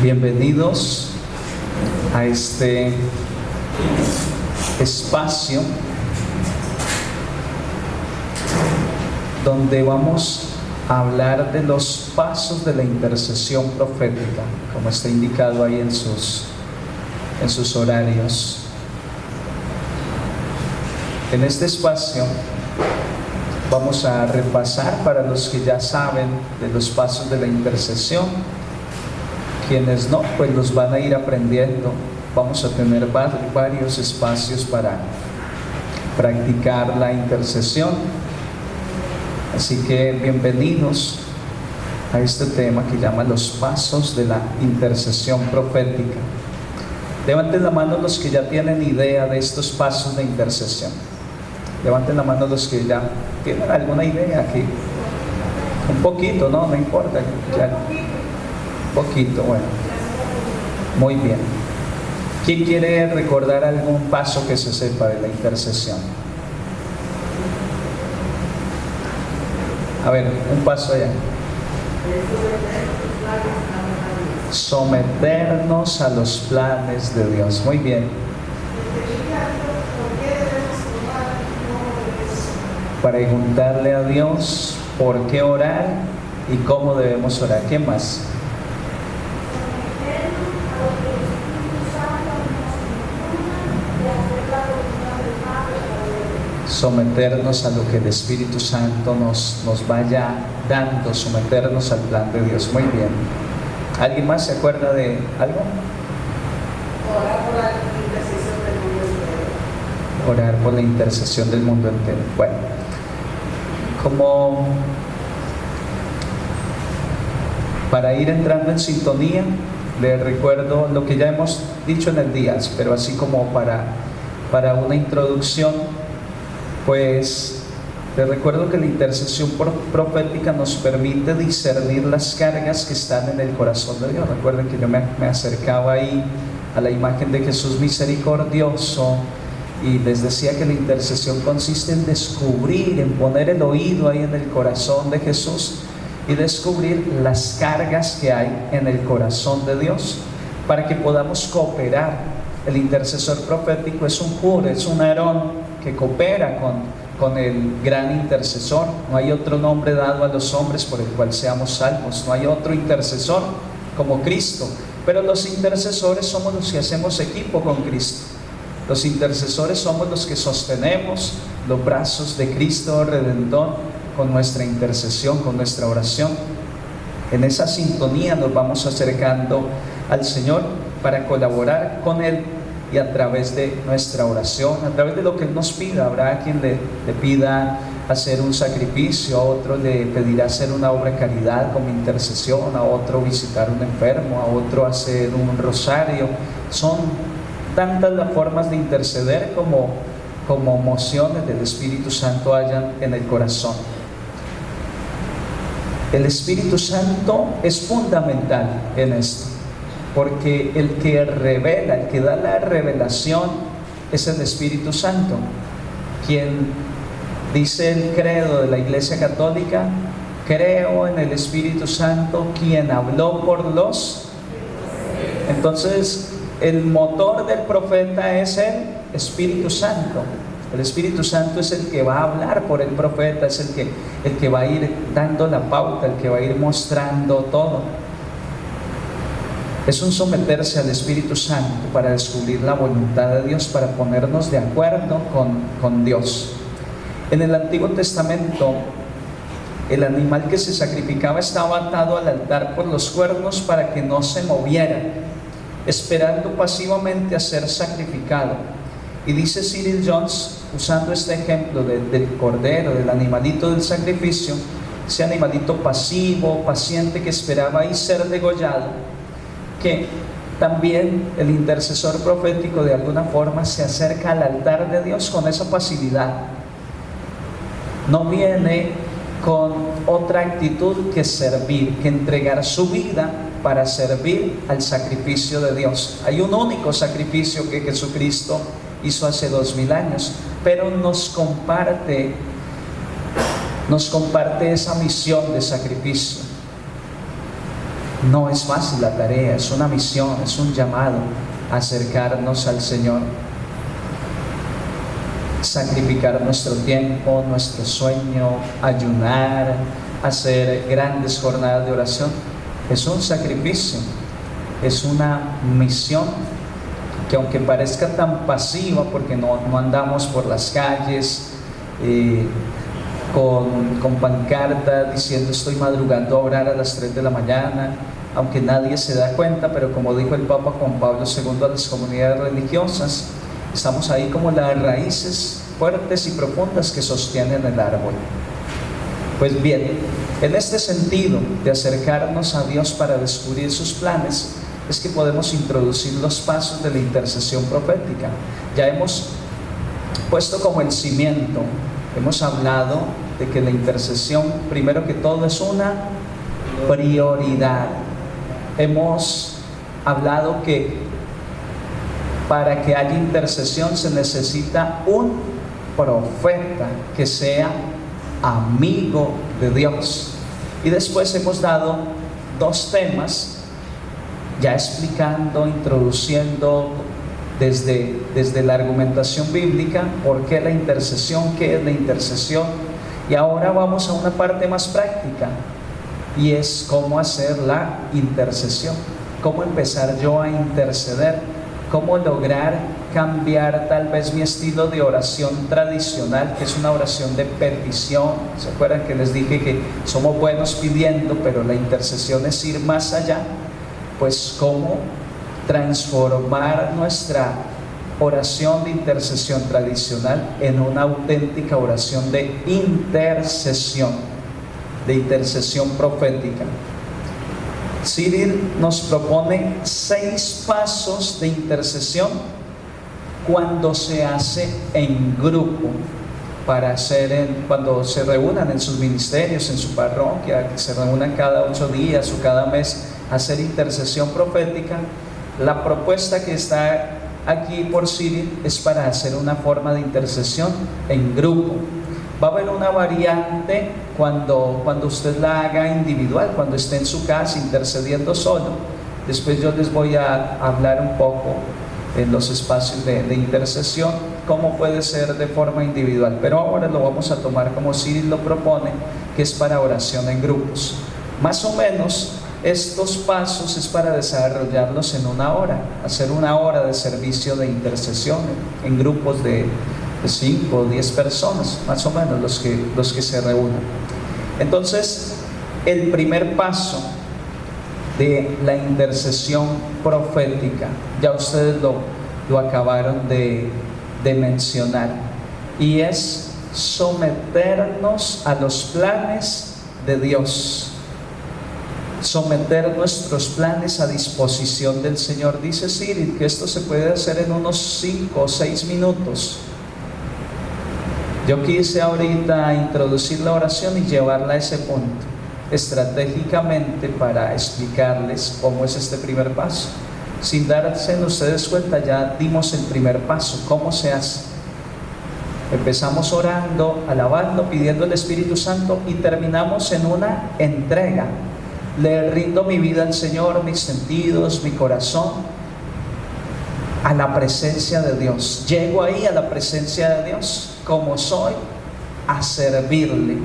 Bienvenidos a este espacio donde vamos a hablar de los pasos de la intercesión profética, como está indicado ahí en sus horarios. En este espacio vamos a repasar, para los que ya saben de los pasos de la intercesión. Quienes no, pues los van a ir aprendiendo. Vamos a tener varios espacios para practicar la intercesión. Así que bienvenidos a este tema que llama los pasos de la intercesión profética. Levanten la mano los que ya tienen idea de estos pasos de intercesión. Levanten la mano los que ya tienen alguna idea aquí. Un poquito, no importa. Ya. Poquito, bueno. Muy bien. ¿Quién quiere recordar algún paso que se sepa de la intercesión? A ver, un paso allá. Someternos a los planes de Dios. Muy bien. Preguntarle a Dios por qué orar y cómo debemos orar. ¿Qué más? Someternos a lo que el Espíritu Santo nos vaya dando, someternos al plan de Dios. Muy bien. ¿Alguien más se acuerda de algo? Orar por la intercesión del mundo entero. Orar por la intercesión del mundo entero. Bueno, como para ir entrando en sintonía, les recuerdo lo que ya hemos dicho en el día, pero así como para una introducción, pues les recuerdo que la intercesión profética nos permite discernir las cargas que están en el corazón de Dios. Recuerden que yo me acercaba ahí a la imagen de Jesús misericordioso y les decía que la intercesión consiste en descubrir, en poner el oído ahí en el corazón de Jesús y descubrir las cargas que hay en el corazón de Dios para que podamos cooperar. El intercesor profético es un Hur, es un Aarón que coopera con el gran intercesor. No hay otro nombre dado a los hombres por el cual seamos salvos. No hay otro intercesor como Cristo. Pero los intercesores somos los que hacemos equipo con Cristo. Los intercesores somos los que sostenemos los brazos de Cristo Redentor con nuestra intercesión, con nuestra oración. En esa sintonía nos vamos acercando al Señor para colaborar con Él y a través de nuestra oración, a través de lo que Él nos pida. Habrá quien le pida hacer un sacrificio, a otro le pedirá hacer una obra de caridad como intercesión, a otro visitar a un enfermo, a otro hacer un rosario. Son tantas las formas de interceder como emociones del Espíritu Santo hayan en el corazón. El Espíritu Santo es fundamental en esto, porque el que revela, el que da la revelación es el Espíritu Santo, quien dice el credo de la Iglesia Católica: creo en el Espíritu Santo, quien habló por los. Entonces, el motor del profeta es el Espíritu Santo. El Espíritu Santo es el que va a hablar por el profeta, es el que va a ir dando la pauta, el que va a ir mostrando todo. Es un someterse al Espíritu Santo para descubrir la voluntad de Dios, para ponernos de acuerdo con Dios. En el Antiguo Testamento, el animal que se sacrificaba estaba atado al altar por los cuernos para que no se moviera, esperando pasivamente a ser sacrificado. Y dice Cyril Jones, usando este ejemplo del cordero, del animalito del sacrificio, ese animalito pasivo, paciente que esperaba ahí ser degollado, que también el intercesor profético de alguna forma se acerca al altar de Dios con esa pasividad. No viene con otra actitud que servir, que entregar su vida para servir al sacrificio de Dios. Hay un único sacrificio que Jesucristo hizo hace 2000 años, pero nos comparte esa misión de sacrificio. No es fácil la tarea, es una misión, es un llamado a acercarnos al Señor. Sacrificar nuestro tiempo, nuestro sueño, ayunar, hacer grandes jornadas de oración, es un sacrificio, es una misión que aunque parezca tan pasiva, porque no andamos por las calles con pancartas diciendo estoy madrugando a orar a las 3 de la mañana, aunque nadie se da cuenta, pero como dijo el Papa Juan Pablo II a las comunidades religiosas, estamos ahí como las raíces fuertes y profundas que sostienen el árbol. Pues bien, en este sentido de acercarnos a Dios para descubrir sus planes, es que podemos introducir los pasos de la intercesión profética. Ya hemos puesto como el cimiento, hemos hablado de que la intercesión, primero que todo, es una prioridad. Hemos hablado que para que haya intercesión se necesita un profeta que sea amigo de Dios. Y después hemos dado 2 temas, ya explicando, introduciendo desde la argumentación bíblica por qué la intercesión, qué es la intercesión. Y ahora vamos a una parte más práctica, y es cómo hacer la intercesión, cómo empezar yo a interceder, cómo lograr cambiar tal vez mi estilo de oración tradicional, que es una oración de petición. ¿Se acuerdan que les dije que somos buenos pidiendo, pero la intercesión es ir más allá? Pues cómo transformar nuestra oración de intercesión tradicional en una auténtica oración de intercesión profética. Cyril nos propone 6 pasos de intercesión cuando se hace en grupo, cuando se reúnan en sus ministerios, en su parroquia, que se reúnan cada 8 días o cada mes a hacer intercesión profética. La propuesta que está aquí por Cyril es para hacer una forma de intercesión en grupo. Va a haber una variante cuando usted la haga individual, cuando esté en su casa intercediendo solo. Después yo les voy a hablar un poco en los espacios de intercesión cómo puede ser de forma individual, pero ahora lo vamos a tomar como Cyril lo propone, que es para oración en grupos. Más o menos estos pasos es para desarrollarlos en 1 hora, hacer 1 hora de servicio de intercesión en grupos de 5 o 10 personas, más o menos los que se reúnen. Entonces, el primer paso de la intercesión profética, ya ustedes lo acabaron de mencionar, y es someternos a los planes de Dios, someter nuestros planes a disposición del Señor. Dice Cyril que esto se puede hacer en unos 5 o 6 minutos. Yo quise ahorita introducir la oración y llevarla a ese punto, estratégicamente, para explicarles cómo es este primer paso. Sin darse ustedes cuenta, ya dimos el primer paso. ¿Cómo se hace? Empezamos orando, alabando, pidiendo el Espíritu Santo, y terminamos en una entrega. Le rindo mi vida al Señor, mis sentidos, mi corazón, a la presencia de Dios. Llego ahí a la presencia de Dios como soy, a servirle.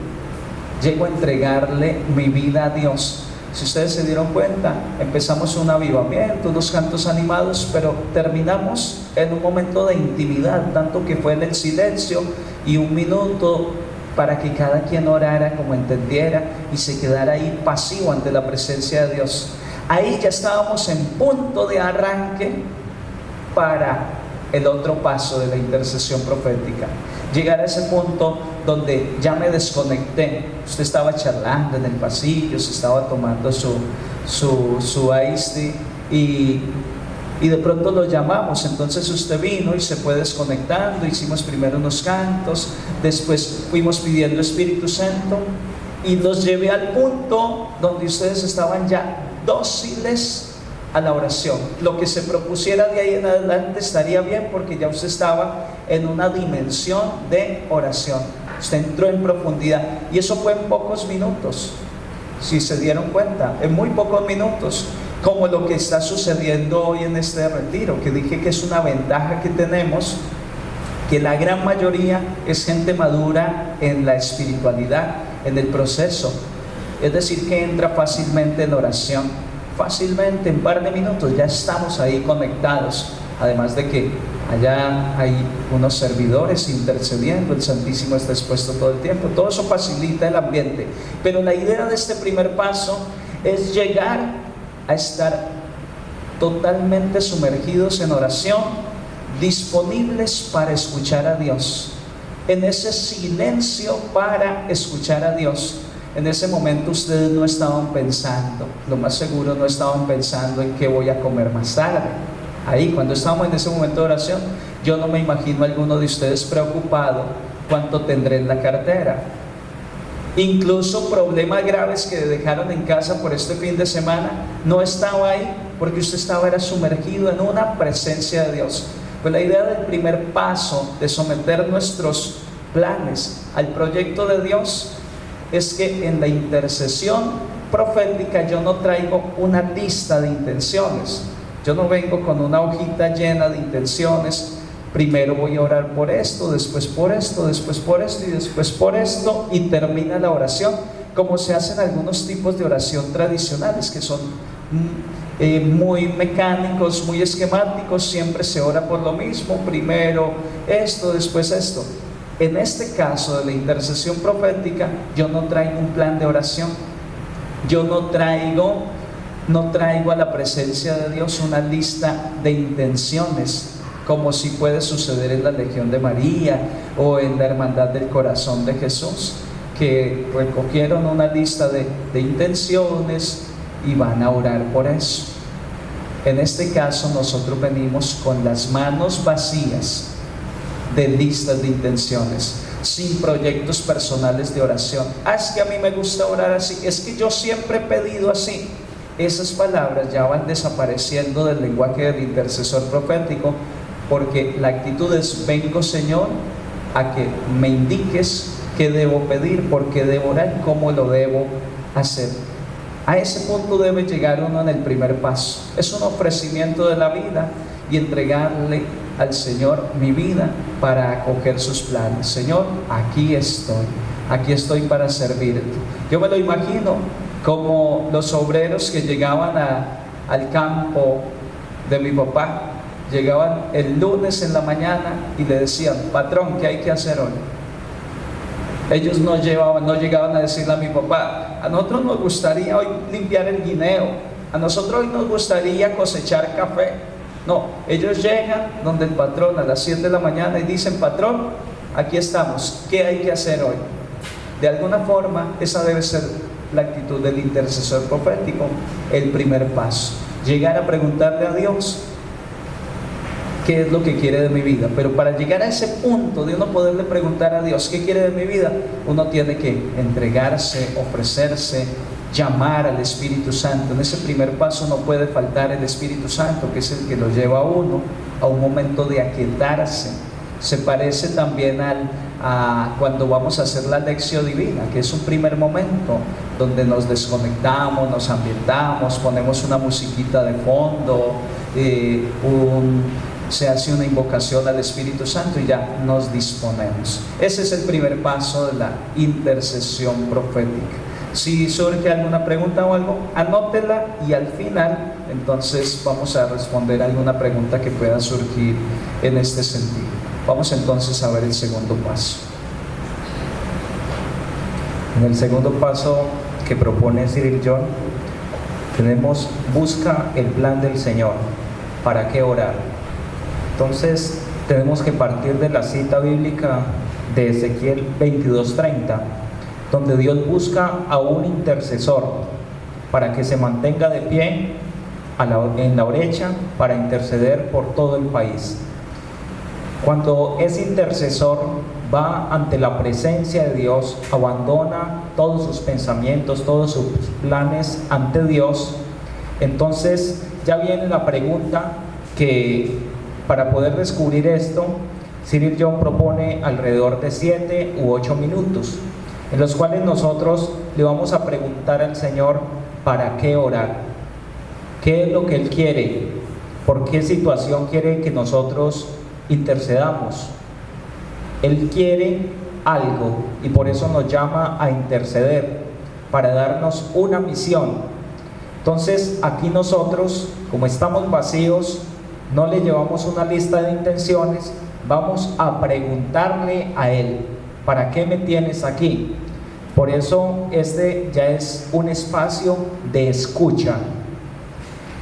Llego a entregarle mi vida a Dios. Si ustedes se dieron cuenta, empezamos un avivamiento, unos cantos animados, pero terminamos en un momento de intimidad, tanto que fue en el silencio y 1 minuto para que cada quien orara como entendiera y se quedara ahí pasivo ante la presencia de Dios. Ahí ya estábamos en punto de arranque para el otro paso de la intercesión profética. Llegar a ese punto donde ya me desconecté. Usted estaba charlando en el pasillo, se estaba tomando su iced tea y de pronto lo llamamos. Entonces usted vino y se fue desconectando. Hicimos primero unos cantos, después fuimos pidiendo Espíritu Santo y los llevé al punto donde ustedes estaban ya dóciles a la oración. Lo que se propusiera de ahí en adelante estaría bien, porque ya usted estaba en una dimensión de oración. Usted entró en profundidad, y eso fue en pocos minutos. Si se dieron cuenta, en muy pocos minutos, como lo que está sucediendo hoy en este retiro, que dije que es una ventaja que tenemos, que la gran mayoría es gente madura en la espiritualidad, en el proceso, es decir, que entra fácilmente en oración, fácilmente, en un par de minutos ya estamos ahí conectados, además de que allá hay unos servidores intercediendo, el Santísimo está expuesto todo el tiempo, todo eso facilita el ambiente, pero la idea de este primer paso es llegar a estar totalmente sumergidos en oración, disponibles para escuchar a Dios, en ese silencio para escuchar a Dios. En ese momento ustedes no estaban pensando, lo más seguro no estaban pensando en qué voy a comer más tarde. Ahí, cuando estábamos en ese momento de oración, yo no me imagino a alguno de ustedes preocupado cuánto tendré en la cartera. Incluso problemas graves que dejaron en casa por este fin de semana, no estaba ahí porque usted era sumergido en una presencia de Dios. Pues la idea del primer paso de someter nuestros planes al proyecto de Dios es que en la intercesión profética yo no traigo una lista de intenciones. Yo no vengo con una hojita llena de intenciones. Primero voy a orar por esto, después por esto, después por esto y después por esto, y termina la oración, como se hacen algunos tipos de oración tradicionales que son muy mecánicos, muy esquemáticos. Siempre se ora por lo mismo, primero esto, después esto. En este caso de la intercesión profética, yo no traigo un plan de oración, yo no traigo a la presencia de Dios una lista de intenciones, como si puede suceder en la Legión de María o en la Hermandad del Corazón de Jesús, que recogieron una lista de intenciones y van a orar por eso. En este caso nosotros venimos con las manos vacías de listas de intenciones, sin proyectos personales de oración. Es que a mí me gusta orar así, es que yo siempre he pedido así. Esas palabras ya van desapareciendo del lenguaje del intercesor profético, porque la actitud es: vengo, Señor, a que me indiques qué debo pedir, por qué debo orar, cómo lo debo hacer. A ese punto debe llegar uno en el primer paso. Es un ofrecimiento de la vida y entregarle al Señor mi vida para acoger sus planes. Señor, aquí estoy para servirte. Yo me lo imagino como los obreros que llegaban al campo de mi papá. Llegaban el lunes en la mañana y le decían: patrón, ¿qué hay que hacer hoy? Ellos no llegaban a decirle a mi papá: a nosotros nos gustaría hoy limpiar el guineo, a nosotros hoy nos gustaría cosechar café. No, ellos llegan donde el patrón a las 7 de la mañana y dicen: patrón, aquí estamos, ¿qué hay que hacer hoy? De alguna forma, esa debe ser la actitud del intercesor profético, el primer paso. Llegar a preguntarle a Dios qué es lo que quiere de mi vida. Pero para llegar a ese punto de uno poderle preguntar a Dios qué quiere de mi vida, uno tiene que entregarse, ofrecerse, llamar al Espíritu Santo. En ese primer paso no puede faltar el Espíritu Santo, que es el que lo lleva a uno a un momento de aquietarse. Se parece también a cuando vamos a hacer la lección divina, que es un primer momento donde nos desconectamos, nos ambientamos, ponemos una musiquita de fondo, se hace una invocación al Espíritu Santo y ya nos disponemos. Ese es el primer paso de la intercesión profética. Si surge alguna pregunta o algo, anótela y al final entonces vamos a responder alguna pregunta que pueda surgir en este sentido. Vamos entonces a ver el segundo paso. En el segundo paso que propone Cyril John, tenemos: busca el plan del Señor. ¿Para qué orar? Entonces tenemos que partir de la cita bíblica de Ezequiel 22:30, donde Dios busca a un intercesor para que se mantenga de pie en la brecha para interceder por todo el país. Cuando ese intercesor va ante la presencia de Dios, abandona todos sus pensamientos, todos sus planes ante Dios, entonces ya viene la pregunta que, para poder descubrir esto, Cyril John propone alrededor de 7 u 8 minutos. en los cuales nosotros le vamos a preguntar al Señor para qué orar, qué es lo que Él quiere, por qué situación quiere que nosotros intercedamos. Él quiere algo y por eso nos llama a interceder, para darnos una misión. Entonces aquí nosotros, como estamos vacíos, no le llevamos una lista de intenciones, vamos a preguntarle a Él, ¿para qué me tienes aquí? Por eso este ya es un espacio de escucha.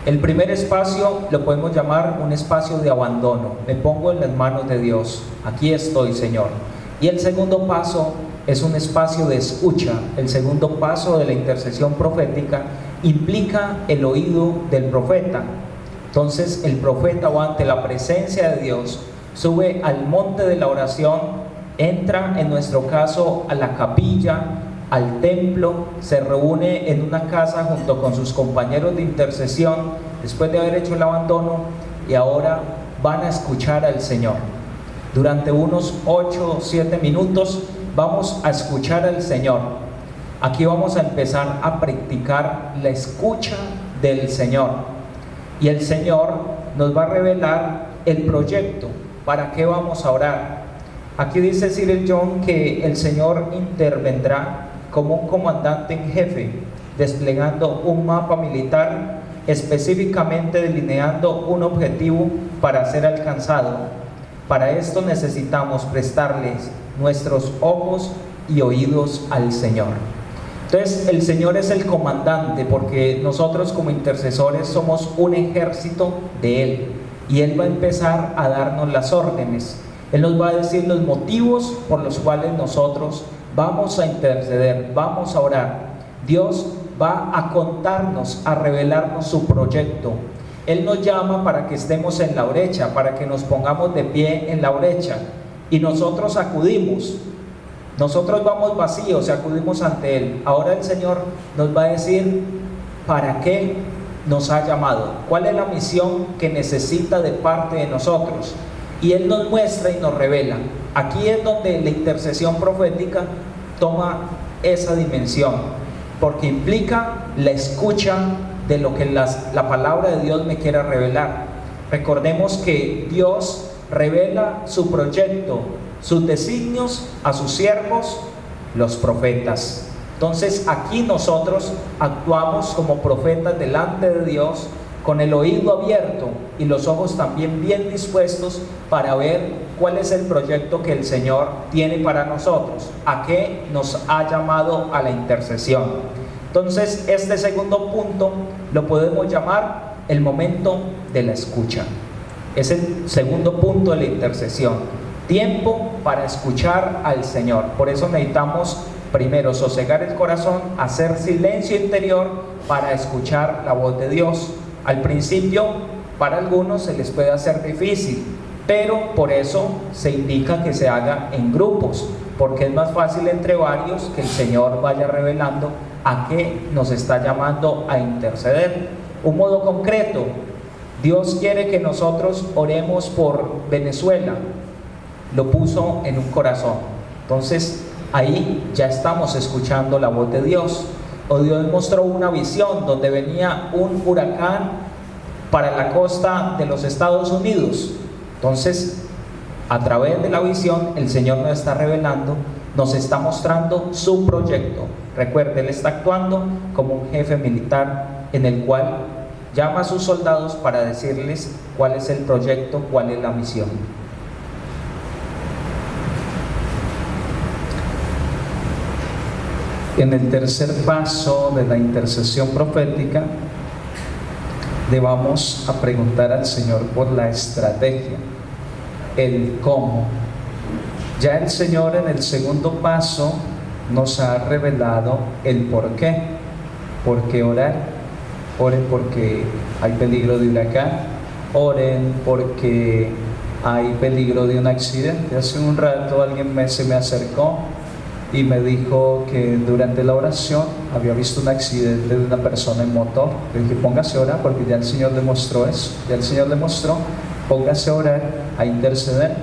El primer espacio lo podemos llamar un espacio de abandono. Me pongo en las manos de Dios. Aquí estoy, Señor. Y el segundo paso es un espacio de escucha. El segundo paso de la intercesión profética implica el oído del profeta. Entonces el profeta va ante la presencia de Dios, sube al monte de la oración, entra en nuestro caso a la capilla, al templo, se reúne en una casa junto con sus compañeros de intercesión después de haber hecho el abandono, y ahora van a escuchar al Señor. Durante unos 8 o 7 minutos vamos a escuchar al Señor. Aquí vamos a empezar a practicar la escucha del Señor, y el Señor nos va a revelar el proyecto, para qué vamos a orar. Aquí dice Cyril John que el Señor intervendrá como un comandante en jefe, desplegando un mapa militar, específicamente delineando un objetivo para ser alcanzado. Para esto necesitamos prestarles nuestros ojos y oídos al Señor. Entonces el Señor es el comandante, porque nosotros como intercesores somos un ejército de Él, y Él va a empezar a darnos las órdenes. Él nos va a decir los motivos por los cuales nosotros vamos a interceder, vamos a orar. Dios va a contarnos, a revelarnos su proyecto. Él nos llama para que estemos en la brecha, para que nos pongamos de pie en la brecha, y nosotros acudimos. Nosotros vamos vacíos y acudimos ante Él. Ahora el Señor nos va a decir para qué nos ha llamado, cuál es la misión que necesita de parte de nosotros. Y Él nos muestra y nos revela. Aquí es donde la intercesión profética toma esa dimensión, porque implica la escucha de lo que la palabra de Dios me quiera revelar. Recordemos que Dios revela su proyecto, sus designios a sus siervos, los profetas. Entonces aquí nosotros actuamos como profetas delante de Dios, con el oído abierto y los ojos también bien dispuestos para ver cuál es el proyecto que el Señor tiene para nosotros, a qué nos ha llamado a la intercesión. Entonces este segundo punto lo podemos llamar el momento de la escucha. Es el segundo punto de la intercesión, tiempo para escuchar al Señor. Por eso necesitamos primero sosegar el corazón, hacer silencio interior para escuchar la voz de Dios. Al principio, para algunos se les puede hacer difícil, pero por eso se indica que se haga en grupos, porque es más fácil entre varios que el Señor vaya revelando a qué nos está llamando a interceder. Un modo concreto, Dios quiere que nosotros oremos por Venezuela, lo puso en un corazón. Entonces ahí ya estamos escuchando la voz de Dios. O Dios mostró una visión donde venía un huracán para la costa de los Estados Unidos. Entonces, a través de la visión, el Señor nos está revelando, nos está mostrando su proyecto. Recuerde, Él está actuando como un jefe militar en el cual llama a sus soldados para decirles cuál es el proyecto, cuál es la misión. En el tercer paso de la intercesión profética, le vamos a preguntar al Señor por la estrategia, el cómo. Ya el Señor en el segundo paso nos ha revelado el por qué. ¿Por qué orar? Oren porque hay peligro de huracán, oren porque hay peligro de un accidente. Hace un rato alguien se me acercó y me dijo que durante la oración había visto un accidente de una persona en motor. Le dije, póngase a orar porque ya el Señor le mostró eso. Ya el Señor le mostró, póngase a orar, a interceder.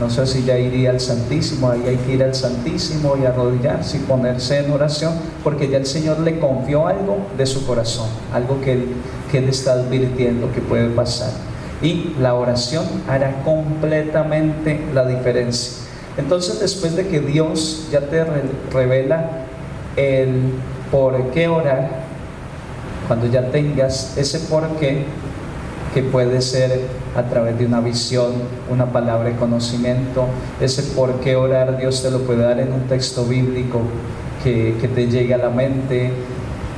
No sé si ya iría al Santísimo, ahí hay que ir al Santísimo y arrodillarse y ponerse en oración, porque ya el Señor le confió algo de su corazón, algo que Él está advirtiendo que puede pasar. Y la oración hará completamente la diferencia. Entonces, después de que Dios ya te revela el por qué orar, cuando ya tengas ese por qué, que puede ser a través de una visión, una palabra de conocimiento, ese por qué orar Dios te lo puede dar en un texto bíblico que te llegue a la mente.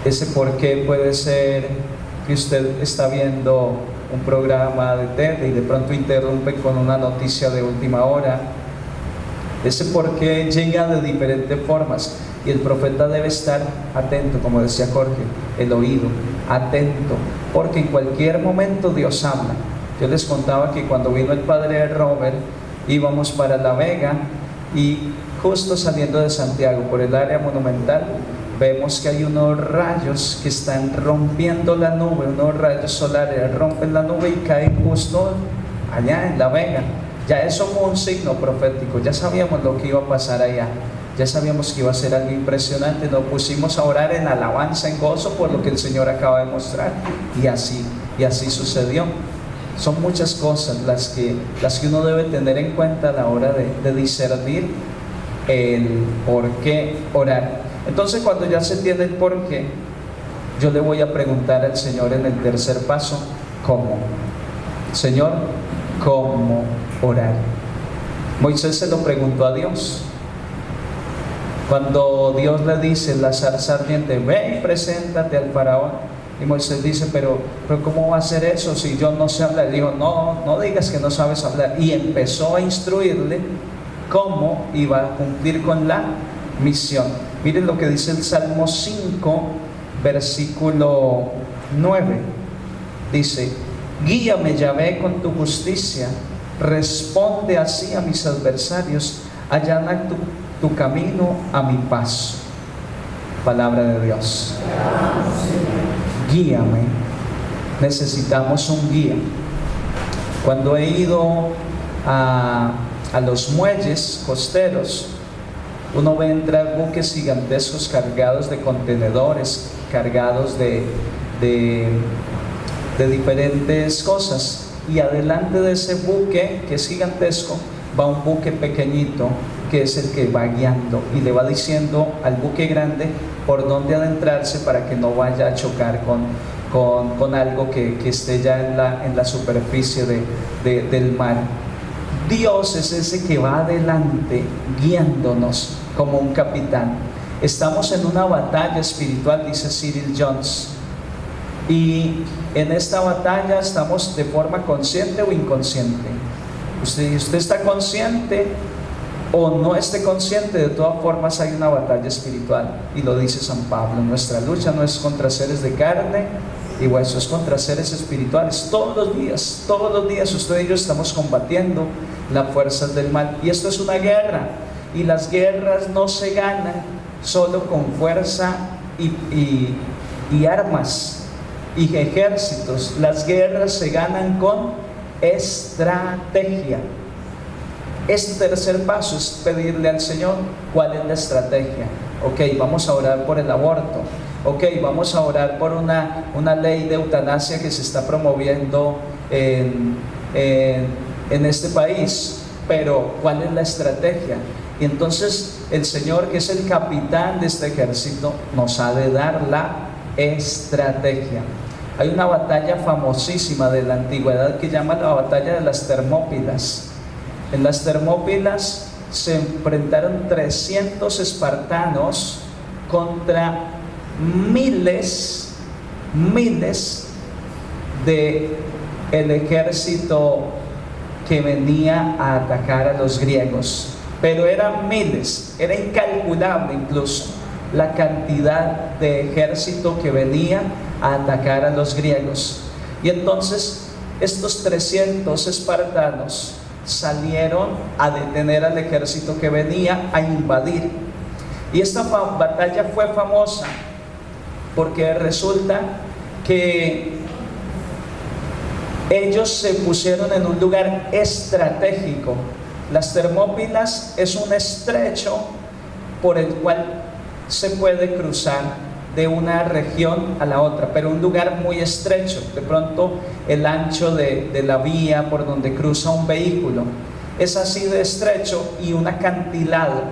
Ese por qué puede ser que usted está viendo un programa de TED y de pronto interrumpe con una noticia de última hora. Ese por qué llega de diferentes formas, y el profeta debe estar atento, como decía Jorge, el oído, atento, porque en cualquier momento Dios habla. Yo les contaba que cuando vino el padre Robert, íbamos para La Vega, y justo saliendo de Santiago por el área monumental, vemos que hay unos rayos que están rompiendo la nube, unos rayos solares rompen la nube y caen justo allá en La Vega. Ya eso fue un signo profético, ya sabíamos lo que iba a pasar allá, ya sabíamos que iba a ser algo impresionante. Nos pusimos a orar en alabanza, en gozo por lo que el Señor acaba de mostrar, y así sucedió. Son muchas cosas las que uno debe tener en cuenta a la hora de discernir el por qué orar. Entonces, cuando ya se tiene el por qué, yo le voy a preguntar al Señor en el tercer paso, ¿cómo? Señor, ¿cómo orar? Moisés se lo preguntó a Dios. Cuando Dios le dice la zarza ardiente, ve y preséntate al faraón, y Moisés dice, pero ¿cómo va a hacer eso si yo no sé hablar? Dijo, no digas que no sabes hablar, y empezó a instruirle cómo iba a cumplir con la misión. Miren lo que dice el Salmo 5, versículo 9. Dice, guíame, Yahvé, con tu justicia, responde así a mis adversarios, allana tu camino a mi paso. Palabra de Dios. Guíame. Necesitamos un guía. Cuando he ido a los muelles costeros, uno ve entrar buques gigantescos cargados de contenedores, cargados de diferentes cosas, y adelante de ese buque que es gigantesco va un buque pequeñito que es el que va guiando y le va diciendo al buque grande por dónde adentrarse para que no vaya a chocar con algo que esté ya en la superficie del mar. Dios es ese que va adelante guiándonos como un capitán. Estamos en una batalla espiritual, dice Cyril Jones, y en esta batalla estamos de forma consciente o inconsciente. Usted está consciente o no esté consciente, de todas formas hay una batalla espiritual, y lo dice San Pablo: nuestra lucha no es contra seres de carne y hueso, es contra seres espirituales. Todos los días usted y yo estamos combatiendo las fuerzas del mal, y esto es una guerra, y las guerras no se ganan solo con fuerza y armas y ejércitos. Las guerras se ganan con estrategia. Este tercer paso es pedirle al Señor cuál es la estrategia. Ok, vamos a orar por el aborto. Ok, vamos a orar por una ley de eutanasia que se está promoviendo en este país. Pero ¿cuál es la estrategia? Y entonces el Señor, que es el capitán de este ejército, nos ha de dar la estrategia. Hay una batalla famosísima de la antigüedad que llama la batalla de las Termópilas. En las Termópilas se enfrentaron 300 espartanos contra miles de el ejército que venía a atacar a los griegos. Pero eran miles, era incalculable incluso la cantidad de ejército que venía a atacar a los griegos. Y entonces estos 300 espartanos salieron a detener al ejército que venía a invadir. Y esta batalla fue famosa porque resulta que ellos se pusieron en un lugar estratégico Las Termópilas es un estrecho por el cual se puede cruzar de una región a la otra, pero un lugar muy estrecho. De pronto el ancho de la vía por donde cruza un vehículo es así de estrecho y un acantilado.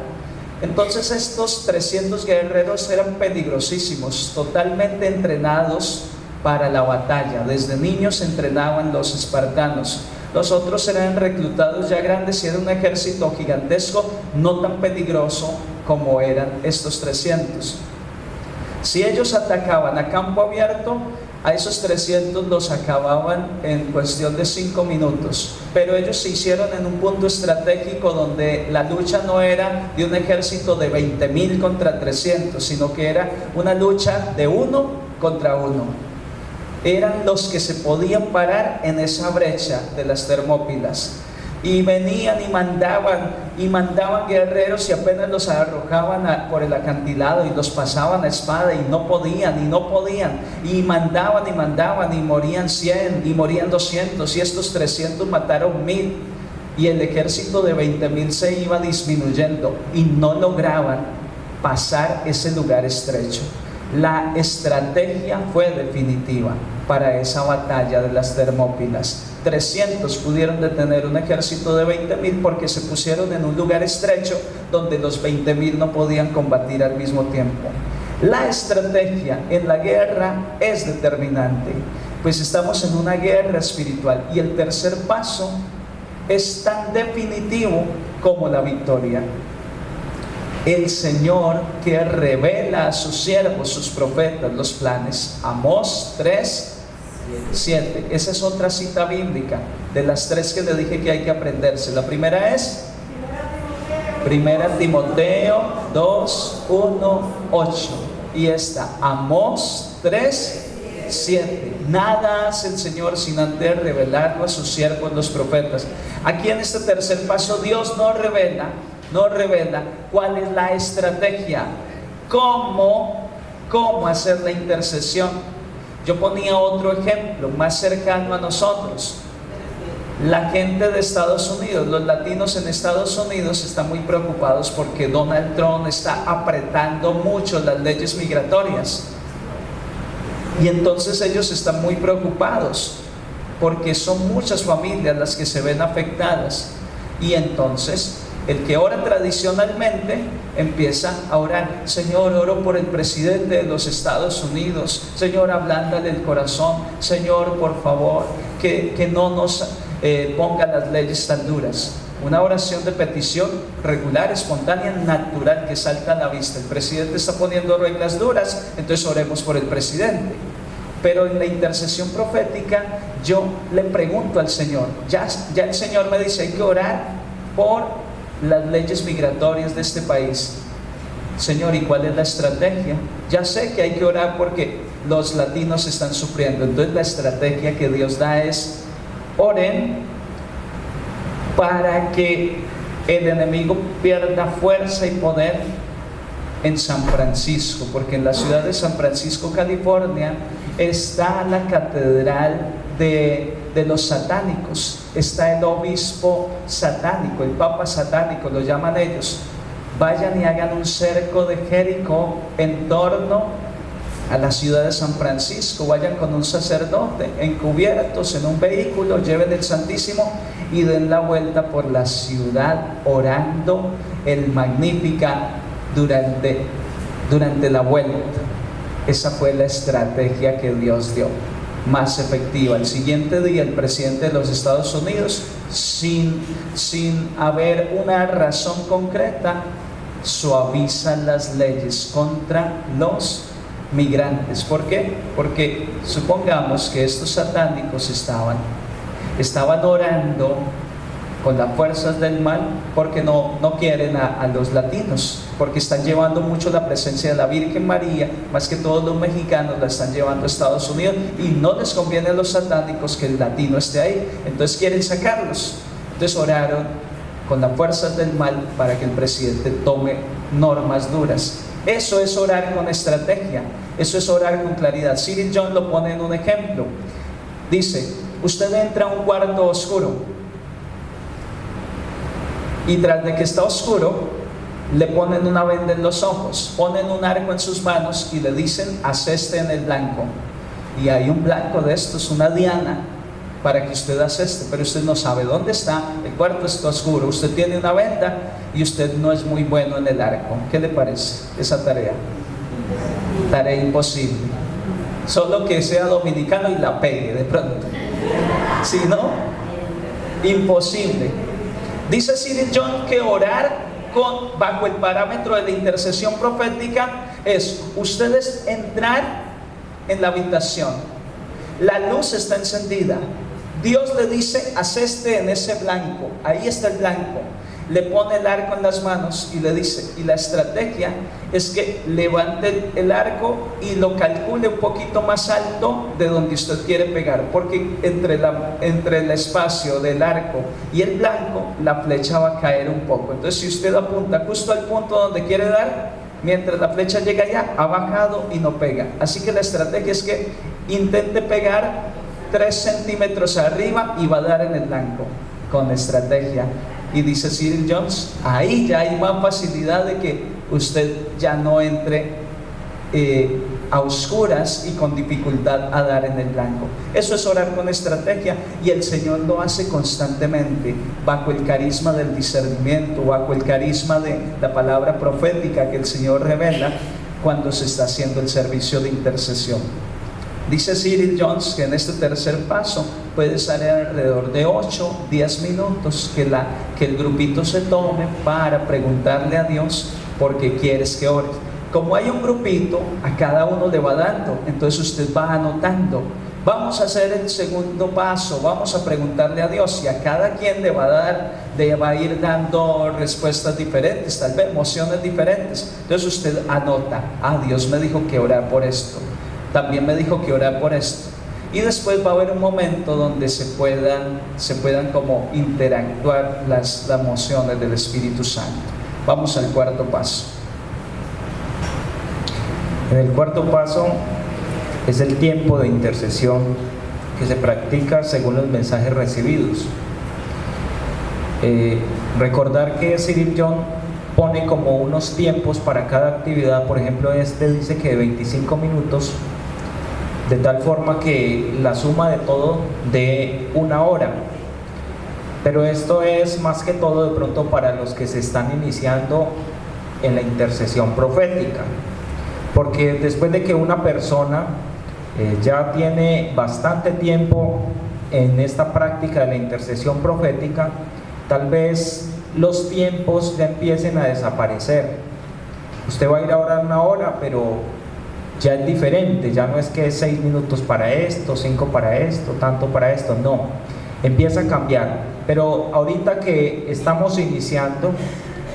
Entonces estos 300 guerreros eran peligrosísimos, totalmente entrenados para la batalla. Desde niños entrenaban los espartanos. Los otros eran reclutados ya grandes y era un ejército gigantesco, no tan peligroso como eran estos 300. Si ellos atacaban a campo abierto, a esos 300 los acababan en cuestión de 5 minutos. Pero ellos se hicieron en un punto estratégico donde la lucha no era de un ejército de 20,000 contra 300, sino que era una lucha de 1 contra 1. Eran los que se podían parar en esa brecha de las Termópilas. Y venían y mandaban guerreros y apenas los arrojaban por el acantilado y los pasaban a espada y no podían y mandaban y morían 100 y morían 200 y estos 300 mataron 1,000 y el ejército de 20,000 se iba disminuyendo y no lograban pasar ese lugar estrecho. La estrategia fue definitiva para esa batalla de las Termópilas. 300 pudieron detener un ejército de 20,000 porque se pusieron en un lugar estrecho donde los 20,000 no podían combatir al mismo tiempo. La estrategia en la guerra es determinante, pues estamos en una guerra espiritual y el tercer paso es tan definitivo como la victoria. El Señor que revela a sus siervos, sus profetas, los planes. Amós 3:7. Esa es otra cita bíblica de las 3 que le dije que hay que aprenderse. La primera es 1 Timoteo 2:1-8 y esta, Amós 3:7. Nada hace el Señor sin antes revelarlo a sus siervos los profetas. Aquí en este tercer paso Dios nos revela cuál es la estrategia, cómo hacer la intercesión. Yo ponía otro ejemplo más cercano a nosotros. La gente de Estados Unidos, los latinos en Estados Unidos están muy preocupados porque Donald Trump está apretando mucho las leyes migratorias. Y entonces ellos están muy preocupados porque son muchas familias las que se ven afectadas. Y entonces el que ora tradicionalmente empieza a orar: Señor, oro por el presidente de los Estados Unidos. Señor, ablándale el corazón. Señor, por favor, que no nos ponga las leyes tan duras. Una oración de petición regular, espontánea, natural, que salta a la vista. El presidente está poniendo reglas duras, entonces oremos por el presidente. Pero en la intercesión profética yo le pregunto al Señor, ya el Señor me dice: hay que orar por las leyes migratorias de este país. Señor, ¿y cuál es la estrategia? Ya sé que hay que orar porque los latinos están sufriendo. Entonces la estrategia que Dios da es: oren para que el enemigo pierda fuerza y poder en San Francisco, porque en la ciudad de San Francisco, California, está la catedral de los satánicos. Está el obispo satánico, el papa satánico, lo llaman ellos. Vayan y hagan un cerco de Jericó en torno a la ciudad de San Francisco. Vayan con un sacerdote encubiertos en un vehículo, lleven el Santísimo y den la vuelta por la ciudad orando el Magnífica durante la vuelta. Esa fue la estrategia que Dios dio, más efectiva. El siguiente día el presidente de los Estados Unidos, sin haber una razón concreta, suaviza las leyes contra los migrantes. ¿Por qué? Porque supongamos que estos satánicos estaban orando con las fuerzas del mal porque no quieren a los latinos, porque están llevando mucho la presencia de la Virgen María, más que todos los mexicanos la están llevando a Estados Unidos, y no les conviene a los satánicos que el latino esté ahí, entonces quieren sacarlos. Entonces oraron con las fuerzas del mal para que el presidente tome normas duras. Eso es orar con estrategia, eso es orar con claridad. Cyril John lo pone en un ejemplo. Dice: usted entra a un cuarto oscuro Y tras de que está oscuro, le ponen una venda en los ojos, ponen un arco en sus manos y le dicen: aseste en el blanco. Y hay un blanco de estos, una diana, para que usted aseste, pero usted no sabe dónde está, el cuarto está oscuro, usted tiene una venda y usted no es muy bueno en el arco. ¿Qué le parece esa tarea? Tarea imposible. Solo que sea dominicano y la pegue de pronto. Si no, imposible. Dice Cyril John que orar bajo el parámetro de la intercesión profética es ustedes entrar en la habitación, la luz está encendida, Dios le dice: aseste en ese blanco, ahí está el blanco, le pone el arco en las manos y le dice, y la estrategia es que levante el arco y lo calcule un poquito más alto de donde usted quiere pegar, porque entre el espacio del arco y el blanco la flecha va a caer un poco. Entonces, si usted apunta justo al punto donde quiere dar, mientras la flecha llega allá, ha bajado y no pega. Así que la estrategia es que intente pegar 3 centímetros arriba y va a dar en el blanco con estrategia. Y dice Cyril Jones, ahí ya hay más facilidad de que usted ya no entre a oscuras y con dificultad a dar en el blanco. Eso es orar con estrategia, y el Señor lo hace constantemente bajo el carisma del discernimiento, bajo el carisma de la palabra profética que el Señor revela cuando se está haciendo el servicio de intercesión. Dice Cyril Jones que en este tercer paso puede ser alrededor de 8-10 minutos que el grupito se tome para preguntarle a Dios por qué quieres que ore. Como hay un grupito, a cada uno le va dando, entonces usted va anotando. Vamos a hacer el segundo paso, vamos a preguntarle a Dios, y a cada quien le va a ir dando respuestas diferentes, tal vez emociones diferentes. Entonces usted anota: Dios me dijo que orar por esto, también me dijo que orar por esto. Y después va a haber un momento donde se puedan como interactuar las emociones del Espíritu Santo. Vamos al cuarto paso. En el cuarto paso es el tiempo de intercesión que se practica según los mensajes recibidos. Recordar que Cyril John pone como unos tiempos para cada actividad. Por ejemplo, dice que de 25 minutos, de tal forma que la suma de todo de 1 hora. Pero esto es más que todo de pronto para los que se están iniciando en la intercesión profética, porque después de que una persona ya tiene bastante tiempo en esta práctica de la intercesión profética, tal vez los tiempos ya empiecen a desaparecer. Usted va a ir a orar 1 hora, pero ya es diferente, ya no es que es 6 minutos para esto, 5 para esto, tanto para esto, no, empieza a cambiar. Pero ahorita que estamos iniciando,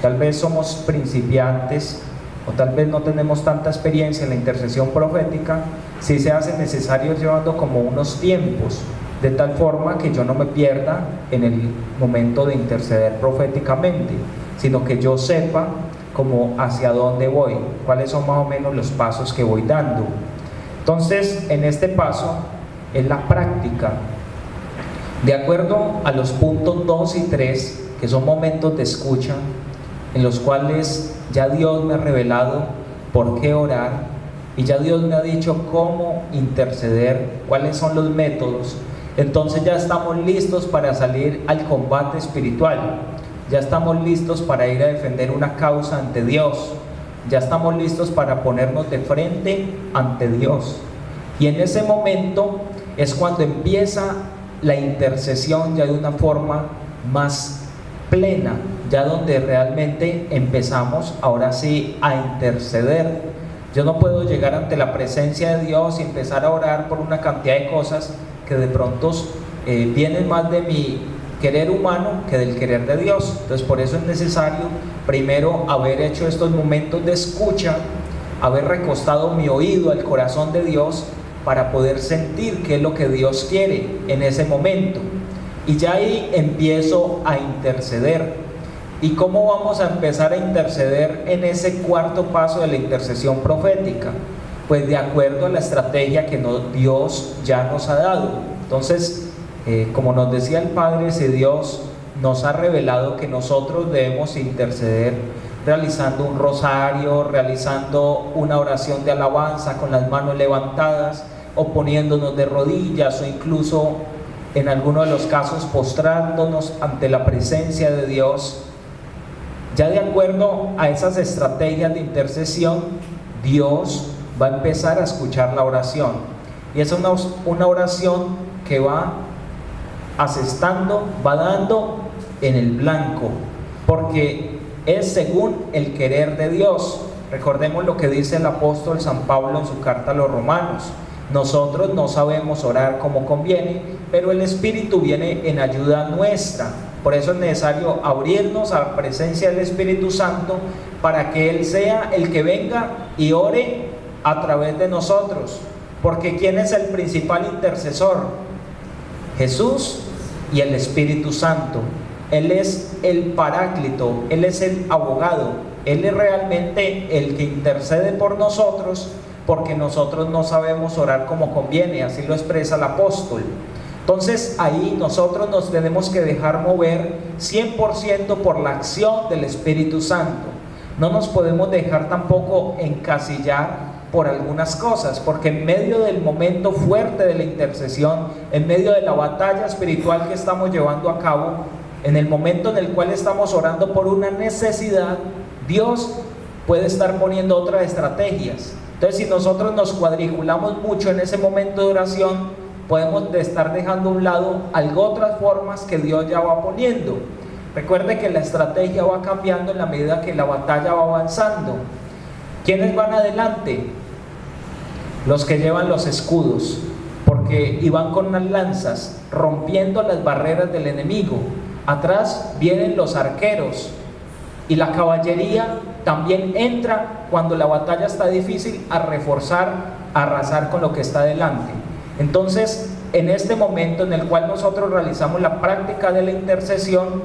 tal vez somos principiantes, o tal vez no tenemos tanta experiencia en la intercesión profética, sí se hace necesario llevando como unos tiempos, de tal forma que yo no me pierda en el momento de interceder proféticamente, sino que yo sepa como hacia dónde voy, cuáles son más o menos los pasos que voy dando. Entonces, en este paso es la práctica, de acuerdo a los puntos 2 y 3, que son momentos de escucha, en los cuales ya Dios me ha revelado por qué orar, y ya Dios me ha dicho cómo interceder, cuáles son los métodos. Entonces ya estamos listos para salir al combate espiritual, ya estamos listos para ir a defender una causa ante Dios, ya estamos listos para ponernos de frente ante Dios. Y en ese momento es cuando empieza la intercesión ya de una forma más plena, ya donde realmente empezamos ahora sí a interceder. Yo no puedo llegar ante la presencia de Dios y empezar a orar por una cantidad de cosas que de pronto vienen más de mi querer humano que del querer de Dios. Entonces, por eso es necesario primero haber hecho estos momentos de escucha, haber recostado mi oído al corazón de Dios para poder sentir qué es lo que Dios quiere en ese momento. Y ya ahí empiezo a interceder. ¿Y cómo vamos a empezar a interceder en ese cuarto paso de la intercesión profética? Pues de acuerdo a la estrategia que Dios ya nos ha dado. Entonces, como nos decía el Padre, si Dios nos ha revelado que nosotros debemos interceder realizando un rosario, realizando una oración de alabanza con las manos levantadas, o poniéndonos de rodillas, o incluso en algunos de los casos postrándonos ante la presencia de Dios. Ya de acuerdo a esas estrategias de intercesión, Dios va a empezar a escuchar la oración, y es una oración que va asestando, va dando en el blanco, porque es según el querer de Dios. Recordemos lo que dice el apóstol San Pablo en su carta a los Romanos: nosotros no sabemos orar como conviene, pero el Espíritu viene en ayuda nuestra. Por eso es necesario abrirnos a la presencia del Espíritu Santo, para que Él sea el que venga y ore a través de nosotros. Porque ¿quién es el principal intercesor? Jesús y el Espíritu Santo. Él es el Paráclito, Él es el abogado, Él es realmente el que intercede por nosotros, porque nosotros no sabemos orar como conviene, así lo expresa el apóstol. Entonces ahí nosotros nos tenemos que dejar mover 100% por la acción del Espíritu Santo. No nos podemos dejar tampoco encasillar por algunas cosas, porque en medio del momento fuerte de la intercesión, en medio de la batalla espiritual que estamos llevando a cabo, en el momento en el cual estamos orando por una necesidad, Dios puede estar poniendo otras estrategias. Entonces, si nosotros nos cuadriculamos mucho en ese momento de oración, podemos estar dejando a un lado otras formas que Dios ya va poniendo. Recuerde que la estrategia va cambiando en la medida que la batalla va avanzando. ¿Quiénes van adelante? Los que llevan los escudos, y van con unas lanzas, rompiendo las barreras del enemigo. Atrás vienen los arqueros, y la caballería también entra cuando la batalla está difícil, a reforzar, a arrasar con lo que está delante. Entonces, en este momento en el cual nosotros realizamos la práctica de la intercesión,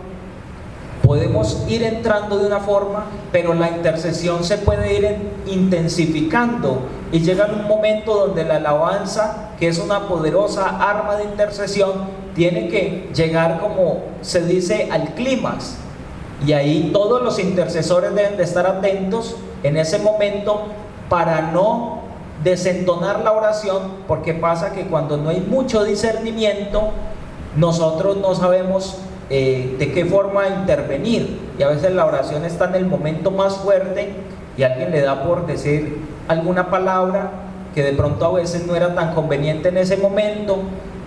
podemos ir entrando de una forma, pero la intercesión se puede ir intensificando, y llega un momento donde la alabanza, que es una poderosa arma de intercesión, tiene que llegar, como se dice, al clímax. Y ahí todos los intercesores deben de estar atentos en ese momento para no desentonar la oración, porque pasa que cuando no hay mucho discernimiento, nosotros no sabemos de qué forma intervenir, y a veces la oración está en el momento más fuerte y alguien le da por decir alguna palabra que de pronto a veces no era tan conveniente en ese momento,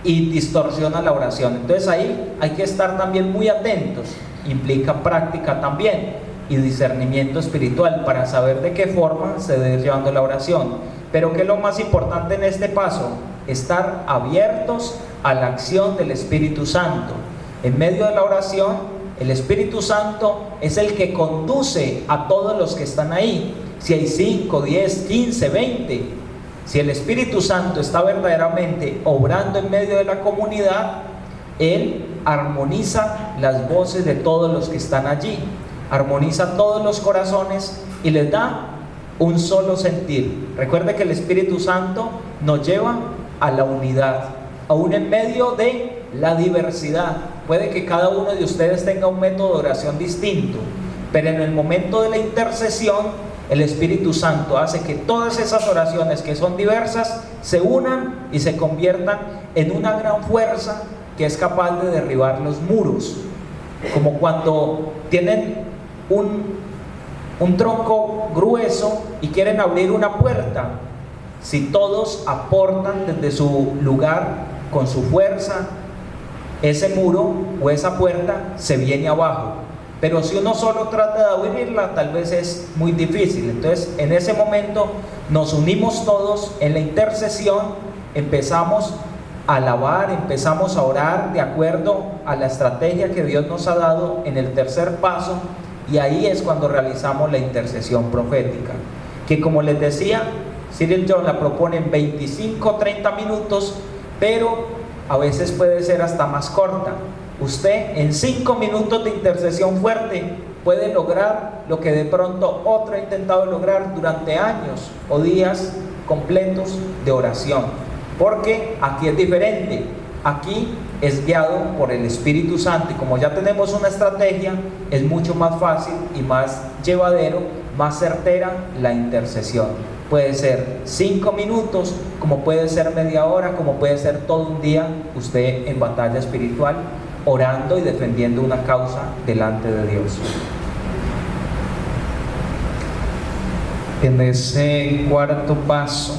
y distorsiona la oración. Entonces ahí hay que estar también muy atentos. Implica práctica también y discernimiento espiritual para saber de qué forma se debe ir llevando la oración. Pero ¿qué es lo más importante en este paso? Estar abiertos a la acción del Espíritu Santo. En medio de la oración, el Espíritu Santo es el que conduce a todos los que están ahí. Si hay 5, 10, 15, 20, si el Espíritu Santo está verdaderamente obrando en medio de la comunidad, Él armoniza las voces de todos los que están allí, armoniza todos los corazones y les da un solo sentir. Recuerde que el Espíritu Santo nos lleva a la unidad, aún en medio de la diversidad. Puede que cada uno de ustedes tenga un método de oración distinto, pero en el momento de la intercesión, el Espíritu Santo hace que todas esas oraciones que son diversas se unan y se conviertan en una gran fuerza que es capaz de derribar los muros. Como cuando tienen un tronco grueso y quieren abrir una puerta. Si todos aportan desde su lugar con su fuerza, ese muro o esa puerta se viene abajo. Pero si uno solo trata de abrirla, tal vez es muy difícil. Entonces, en ese momento nos unimos todos en la intercesión, empezamos a alabar, empezamos a orar de acuerdo a la estrategia que Dios nos ha dado en el tercer paso, y ahí es cuando realizamos la intercesión profética, que, como les decía, Cyril John la propone en 25-30 minutos, pero a veces puede ser hasta más corta. Usted en 5 minutos de intercesión fuerte puede lograr lo que de pronto otro ha intentado lograr durante años o días completos de oración, porque aquí es diferente. Aquí es guiado por el Espíritu Santo y como ya tenemos una estrategia, es mucho más fácil y más llevadero, más certera la intercesión. Puede ser 5 minutos, como puede ser media hora, como puede ser todo un día, usted en batalla espiritual, orando y defendiendo una causa delante de Dios. En ese cuarto paso,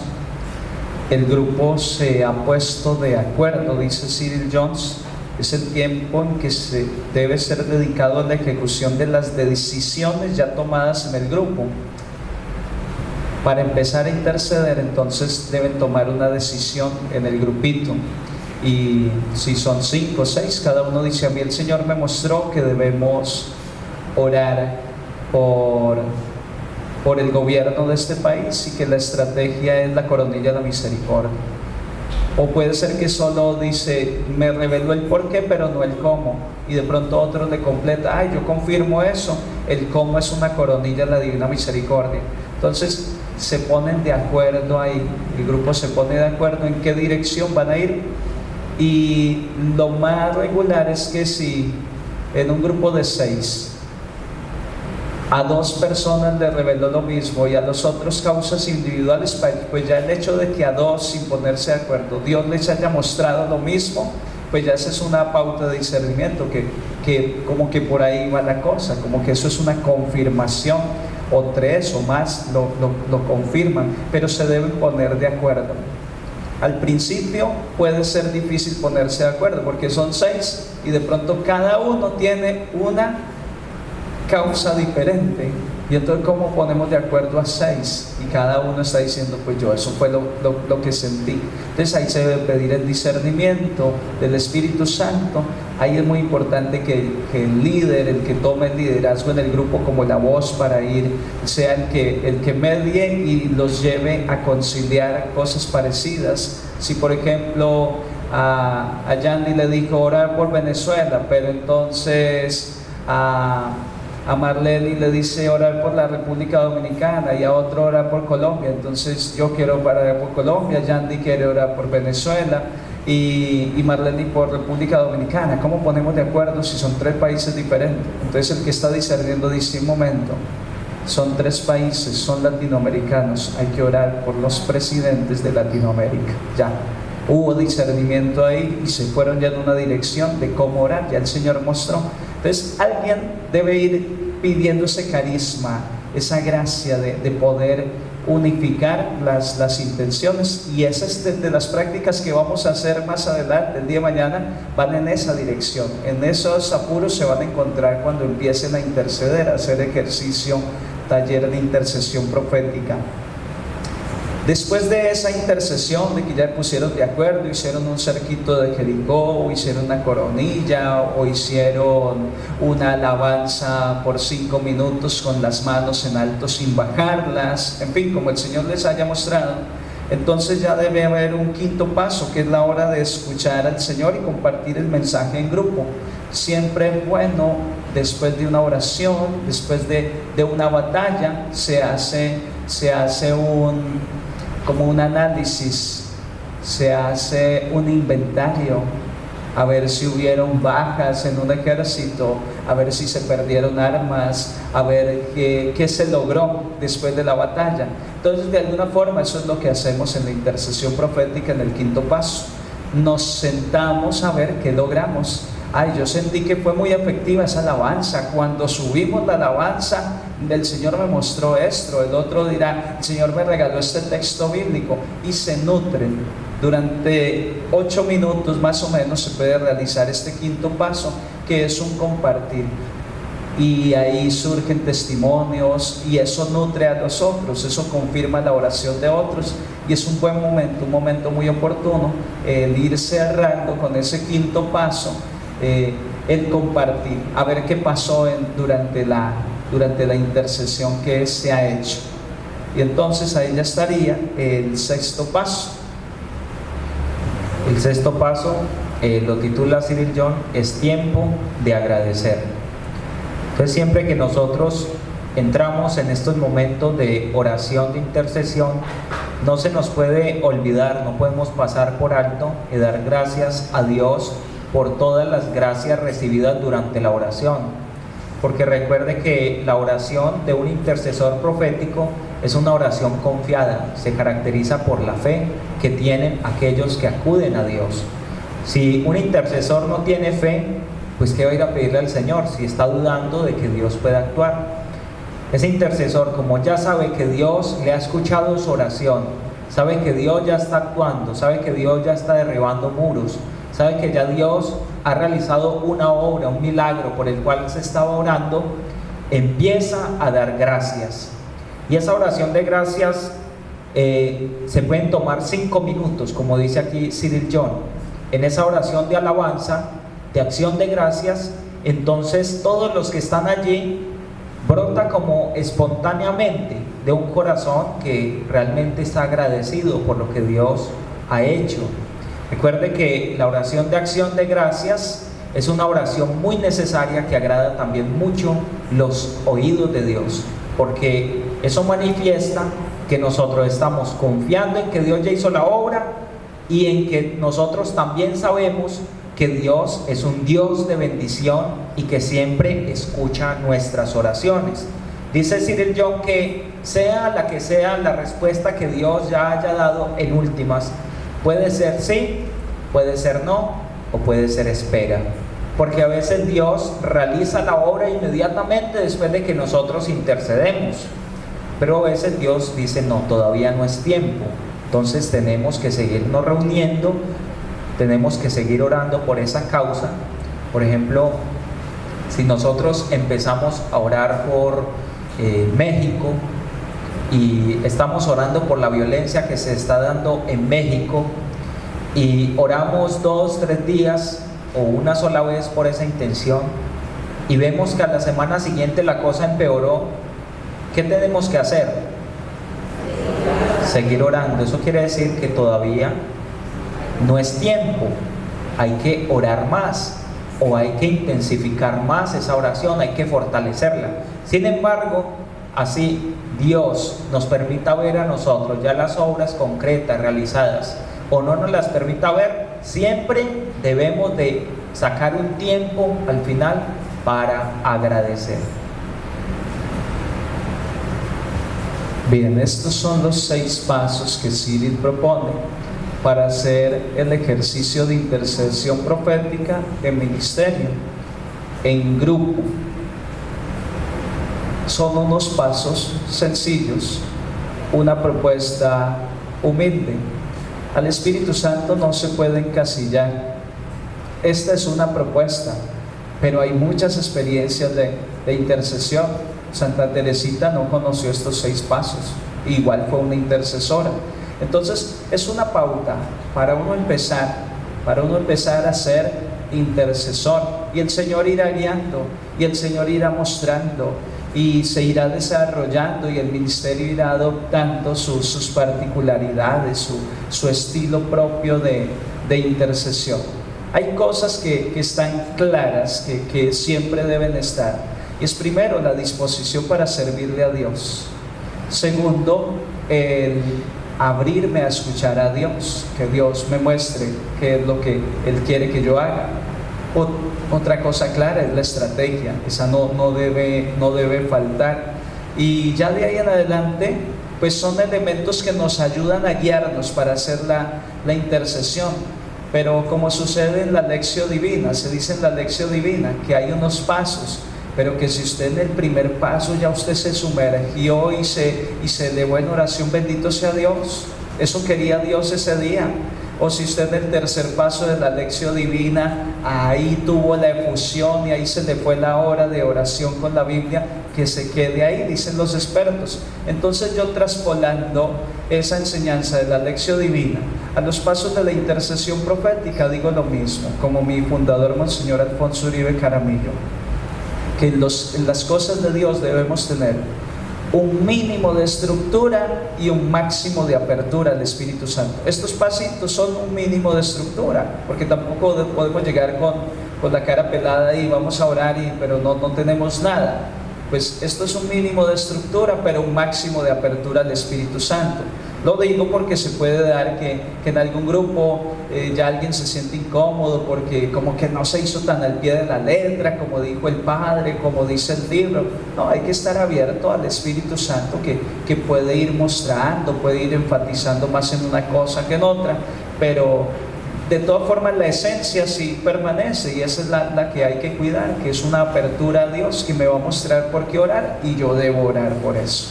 el grupo se ha puesto de acuerdo, dice Cyril Jones, es el tiempo en que se debe ser dedicado a la ejecución de las decisiones ya tomadas en el grupo. Para empezar a interceder, entonces deben tomar una decisión en el grupito. Y si son 5 o 6, cada uno dice: a mí el Señor me mostró que debemos orar por el gobierno de este país y que la estrategia es la coronilla de la misericordia. O puede ser que solo dice: me reveló el por qué pero no el cómo, y de pronto otro le completa: ay, yo confirmo eso, el cómo es una coronilla de la divina misericordia. Entonces se ponen de acuerdo ahí, el grupo se pone de acuerdo en qué dirección van a ir. Y lo más regular es que si en un grupo de 6 a 2 personas le reveló lo mismo y a los otros causas individuales, pues ya el hecho de que a 2 sin ponerse de acuerdo Dios les haya mostrado lo mismo, pues ya esa es una pauta de discernimiento que como que por ahí va la cosa, como que eso es una confirmación, o 3 o más lo confirman, pero se deben poner de acuerdo. Al principio puede ser difícil ponerse de acuerdo porque son 6 y de pronto cada uno tiene una causa diferente, y entonces ¿cómo ponemos de acuerdo a 6? Y cada uno está diciendo: pues yo, eso fue lo que sentí. Entonces ahí se debe pedir el discernimiento del Espíritu Santo. Ahí es muy importante que el líder, el que tome el liderazgo en el grupo como la voz para ir, sea el que medie y los lleve a conciliar cosas parecidas. Si por ejemplo a Yandy le dijo orar por Venezuela, pero entonces a Marlene le dice orar por la República Dominicana y a otro orar por Colombia, entonces yo quiero orar por Colombia, Yandy quiere orar por Venezuela y Marlene por República Dominicana. ¿Cómo ponemos de acuerdo si son 3 países diferentes? Entonces el que está discerniendo dice: un momento, son 3 países, son latinoamericanos, hay que orar por los presidentes de Latinoamérica. Ya hubo discernimiento ahí y se fueron ya en una dirección de cómo orar, ya el Señor mostró. Entonces alguien debe ir pidiendo ese carisma, esa gracia de poder unificar las intenciones, y esas de las prácticas que vamos a hacer más adelante, el día de mañana, van en esa dirección. En esos apuros se van a encontrar cuando empiecen a interceder, a hacer ejercicio, taller de intercesión profética. Después de esa intercesión, de que ya pusieron de acuerdo, hicieron un cerquito de Jericó, o hicieron una coronilla, o hicieron una alabanza por 5 minutos con las manos en alto sin bajarlas, en fin, como el Señor les haya mostrado, entonces ya debe haber un quinto paso, que es la hora de escuchar al Señor y compartir el mensaje en grupo. Siempre es bueno, después de una oración, después de una batalla, se hace como un análisis, se hace un inventario, a ver si hubieron bajas en un ejército, a ver si se perdieron armas, a ver qué se logró después de la batalla. Entonces, de alguna forma, eso es lo que hacemos en la intercesión profética en el quinto paso. Nos sentamos a ver qué logramos. Ay, yo sentí que fue muy efectiva esa alabanza. Cuando subimos la alabanza, el Señor me mostró esto. El otro dirá: el Señor me regaló este texto bíblico. Y se nutren. Durante 8 minutos más o menos se puede realizar este quinto paso, que es un compartir. Y ahí surgen testimonios, y eso nutre a los otros, eso confirma la oración de otros, y es un buen momento, un momento muy oportuno, el ir cerrando con ese quinto paso, el compartir, a ver qué pasó durante la intercesión que se ha hecho. Y entonces ahí ya estaría el sexto paso. El sexto paso lo titula Cyril John: es tiempo de agradecer. Entonces, siempre que nosotros entramos en estos momentos de oración, de intercesión, no se nos puede olvidar, no podemos pasar por alto y dar gracias a Dios por todas las gracias recibidas durante la oración. Porque recuerde que la oración de un intercesor profético es una oración confiada, se caracteriza por la fe que tienen aquellos que acuden a Dios. Si un intercesor no tiene fe, pues ¿qué va a ir a pedirle al Señor si está dudando de que Dios pueda actuar? Ese intercesor, como ya sabe que Dios le ha escuchado su oración, sabe que Dios ya está actuando, sabe que Dios ya está derribando muros, sabe que ya Dios ha realizado una obra, un milagro por el cual se estaba orando, empieza a dar gracias. Y esa oración de gracias se pueden tomar 5 minutos, como dice aquí Cyril John. En esa oración de alabanza, de acción de gracias, entonces todos los que están allí brota como espontáneamente de un corazón que realmente está agradecido por lo que Dios ha hecho. Recuerde que la oración de acción de gracias es una oración muy necesaria que agrada también mucho los oídos de Dios, porque eso manifiesta que nosotros estamos confiando en que Dios ya hizo la obra y en que nosotros también sabemos que Dios es un Dios de bendición y que siempre escucha nuestras oraciones. Dice Cyril John que sea la respuesta que Dios ya haya dado en últimas, puede ser sí, puede ser no, o puede ser espera. Porque a veces Dios realiza la obra inmediatamente después de que nosotros intercedemos. Pero a veces Dios dice, no, todavía no es tiempo. Entonces tenemos que seguirnos reuniendo, tenemos que seguir orando por esa causa. Por ejemplo, si nosotros empezamos a orar por México y estamos orando por la violencia que se está dando en México y oramos 2, 3 días o una sola vez por esa intención y vemos que a la semana siguiente la cosa empeoró, ¿qué tenemos que hacer? Seguir orando. Eso quiere decir que todavía no es tiempo, hay que orar más o hay que intensificar más esa oración, hay que fortalecerla. Sin embargo, así Dios nos permita ver a nosotros ya las obras concretas realizadas o no nos las permita ver, siempre debemos de sacar un tiempo al final para agradecer. Bien, estos son los 6 pasos que Cyril propone para hacer el ejercicio de intercesión profética en ministerio, en grupo. Son unos pasos sencillos, una propuesta humilde. Al Espíritu Santo no se puede encasillar. Esta es una propuesta, pero hay muchas experiencias de intercesión. Santa Teresita no conoció estos 6 pasos, igual fue una intercesora. Entonces es una pauta para uno empezar a ser intercesor, y el Señor irá guiando y el Señor irá mostrando y se irá desarrollando y el ministerio irá adoptando sus particularidades, su estilo propio de intercesión. Hay cosas que están claras, que siempre deben estar, y es primero la disposición para servirle a Dios. Segundo, el abrirme a escuchar a Dios, que Dios me muestre qué es lo que Él quiere que yo haga. Otra cosa clara es la estrategia, esa no debe faltar. Y ya de ahí en adelante, pues son elementos que nos ayudan a guiarnos para hacer la intercesión. Pero como sucede en la Lección Divina, se dice en la Lección Divina que hay unos pasos, pero que si usted en el primer paso ya usted se sumergió y se elevó en oración, bendito sea Dios, eso quería Dios ese día. O si usted en el tercer paso de la Lección Divina, ahí tuvo la efusión y ahí se le fue la hora de oración con la Biblia, que se quede ahí, dicen los expertos. Entonces yo, traspolando esa enseñanza de la Lección Divina a los pasos de la intercesión profética, digo lo mismo, como mi fundador Monseñor Alfonso Uribe Caramillo, que en las cosas de Dios debemos tener un mínimo de estructura y un máximo de apertura al Espíritu Santo. Estos pasitos son un mínimo de estructura, porque tampoco podemos llegar con la cara pelada y vamos a orar, pero no tenemos nada. Pues esto es un mínimo de estructura, pero un máximo de apertura al Espíritu Santo. Lo digo porque se puede dar que en algún grupo ya alguien se siente incómodo porque como que no se hizo tan al pie de la letra, como dijo el Padre, como dice el libro. No, hay que estar abierto al Espíritu Santo que puede ir mostrando, puede ir enfatizando más en una cosa que en otra, pero de todas formas la esencia sí permanece, y esa es la que hay que cuidar, que es una apertura a Dios que me va a mostrar por qué orar y yo debo orar por eso.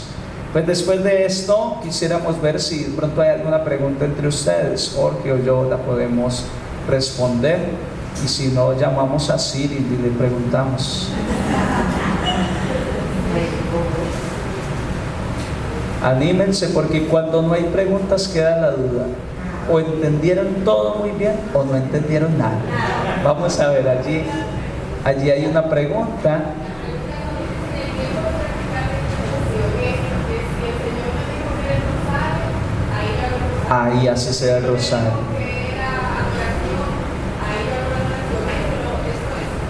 Pues después de esto quisiéramos ver si de pronto hay alguna pregunta entre ustedes. Jorge o yo la podemos responder, y si no, llamamos a Siri y le preguntamos. Anímense, porque cuando no hay preguntas queda la duda. O entendieron todo muy bien o no entendieron nada. Vamos a ver, allí hay una pregunta. Ahí haces el rosario.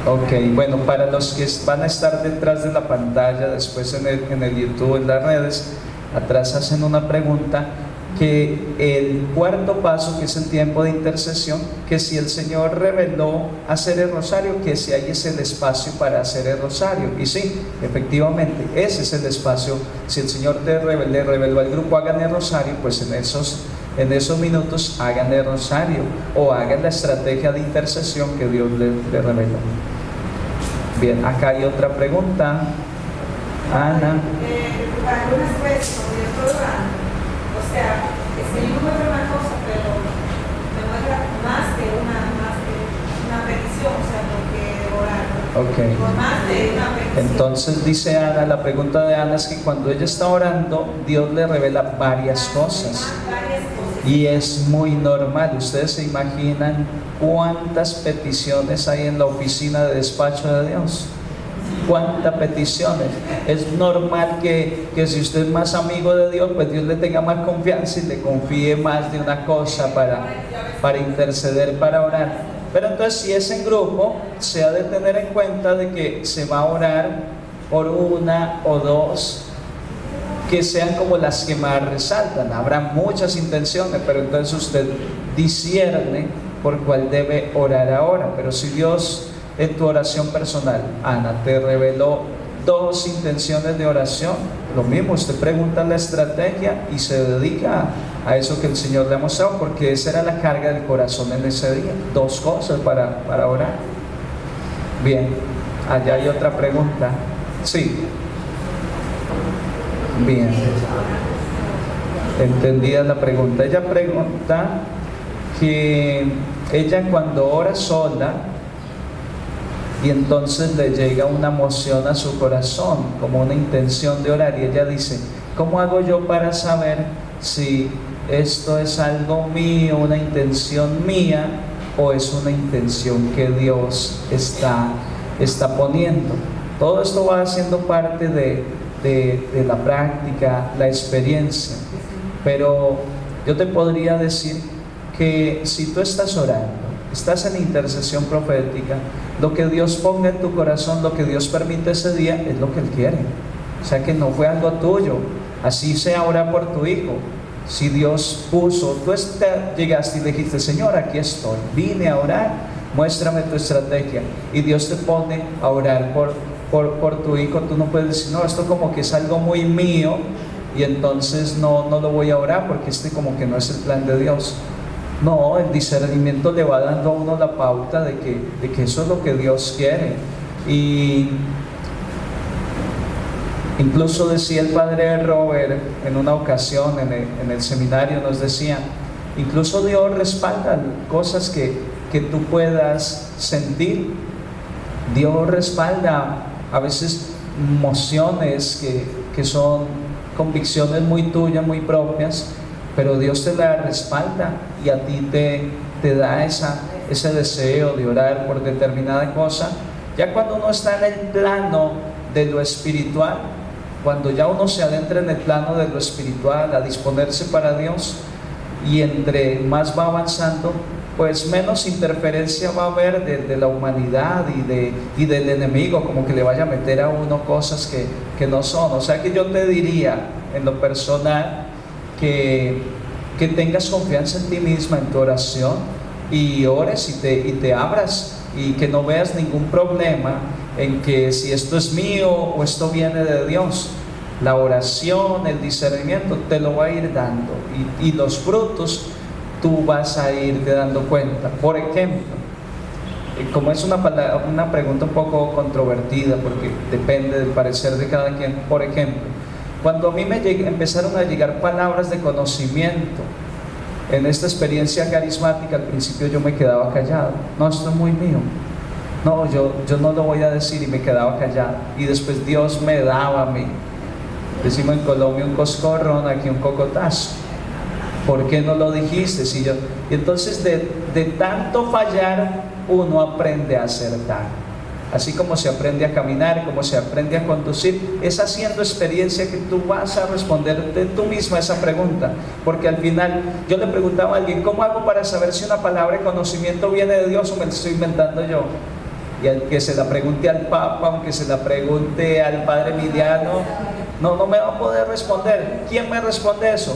Ok, bueno, para los que van a estar detrás de la pantalla, después en el YouTube, en las redes, atrás hacen una pregunta, que el cuarto paso, que es el tiempo de intercesión, que si el Señor reveló hacer el rosario, que si hay ese el espacio para hacer el rosario. Y sí, efectivamente, ese es el espacio. Si el Señor le reveló al grupo, hagan el rosario, pues en esos minutos hagan el rosario o hagan la estrategia de intercesión que Dios le reveló. Bien, acá hay otra pregunta. Ana. Algunas veces, cuando yo estoy orando, o sea, el Señor me muestra una cosa, pero me muestra más que una petición, o sea, porque orar. Okay. Por más de una petición. Entonces dice Ana, la pregunta de Ana es que cuando ella está orando, Dios le revela varias cosas. Y es muy normal. Ustedes se imaginan cuántas peticiones hay en la oficina de despacho de Dios. ¿Cuántas peticiones? Es normal que si usted es más amigo de Dios, pues Dios le tenga más confianza y le confíe más de una cosa para interceder, para orar. Pero entonces, si es en grupo, se ha de tener en cuenta de que se va a orar por una o dos que sean como las que más resaltan. Habrá muchas intenciones, pero entonces usted discierne por cuál debe orar ahora. Pero si Dios en tu oración personal, Ana, te reveló dos intenciones de oración, lo mismo, usted pregunta la estrategia y se dedica a eso que el Señor le ha mostrado, porque esa era la carga del corazón en ese día, dos cosas para orar. Bien, allá hay otra pregunta. Sí. Bien, entendida la pregunta. Ella pregunta que ella cuando ora sola y entonces le llega una emoción a su corazón, como una intención de orar, y ella dice: ¿cómo hago yo para saber si esto es algo mío, una intención mía, o es una intención que Dios está poniendo? Todo esto va haciendo parte de la práctica, la experiencia. Pero yo te podría decir que si tú estás orando, estás en intercesión profética, lo que Dios ponga en tu corazón, lo que Dios permite ese día, es lo que Él quiere. O sea, que no fue algo tuyo. Así sea orar por tu hijo. Si Dios puso, tú llegaste y le dijiste: Señor, aquí estoy, vine a orar, muéstrame tu estrategia, y Dios te pone a orar por tu hijo, tú no puedes decir: no, esto como que es algo muy mío y entonces no lo voy a orar porque como que no es el plan de Dios. No, el discernimiento le va dando a uno la pauta de que eso es lo que Dios quiere. Y incluso decía el padre Robert en una ocasión en el seminario, nos decía: incluso Dios respalda cosas que tú puedas sentir. Dios respalda a veces emociones que son convicciones muy tuyas, muy propias, pero Dios te la respalda y a ti te da ese deseo de orar por determinada cosa. Ya cuando uno está en el plano de lo espiritual, cuando ya uno se adentra en el plano de lo espiritual, a disponerse para Dios, y entre más va avanzando, pues menos interferencia va a haber de la humanidad y del enemigo, como que le vaya a meter a uno cosas que no son. O sea que yo te diría, en lo personal, que tengas confianza en ti misma, en tu oración, y ores y te abras, y que no veas ningún problema en que si esto es mío o esto viene de Dios. La oración, el discernimiento te lo va a ir dando, y los frutos tú vas a irte dando cuenta. Por ejemplo, como es una pregunta un poco controvertida porque depende del parecer de cada quien, por ejemplo, cuando a mí empezaron a llegar palabras de conocimiento en esta experiencia carismática, al principio yo me quedaba callado. No, esto es muy mío. No, yo no lo voy a decir, y me quedaba callado. Y después Dios me daba a mí, decimos en Colombia, un coscorrón, aquí un cocotazo. ¿Por qué no lo dijiste? Y entonces de tanto fallar, uno aprende a acertar. Así como se aprende a caminar, como se aprende a conducir, es haciendo experiencia que tú vas a responderte tú misma esa pregunta. Porque al final, yo le preguntaba a alguien, ¿cómo hago para saber si una palabra de conocimiento viene de Dios o me la estoy inventando yo? Y al que se la pregunte al Papa, aunque se la pregunte al Padre Emiliano, no me va a poder responder. ¿Quién me responde eso?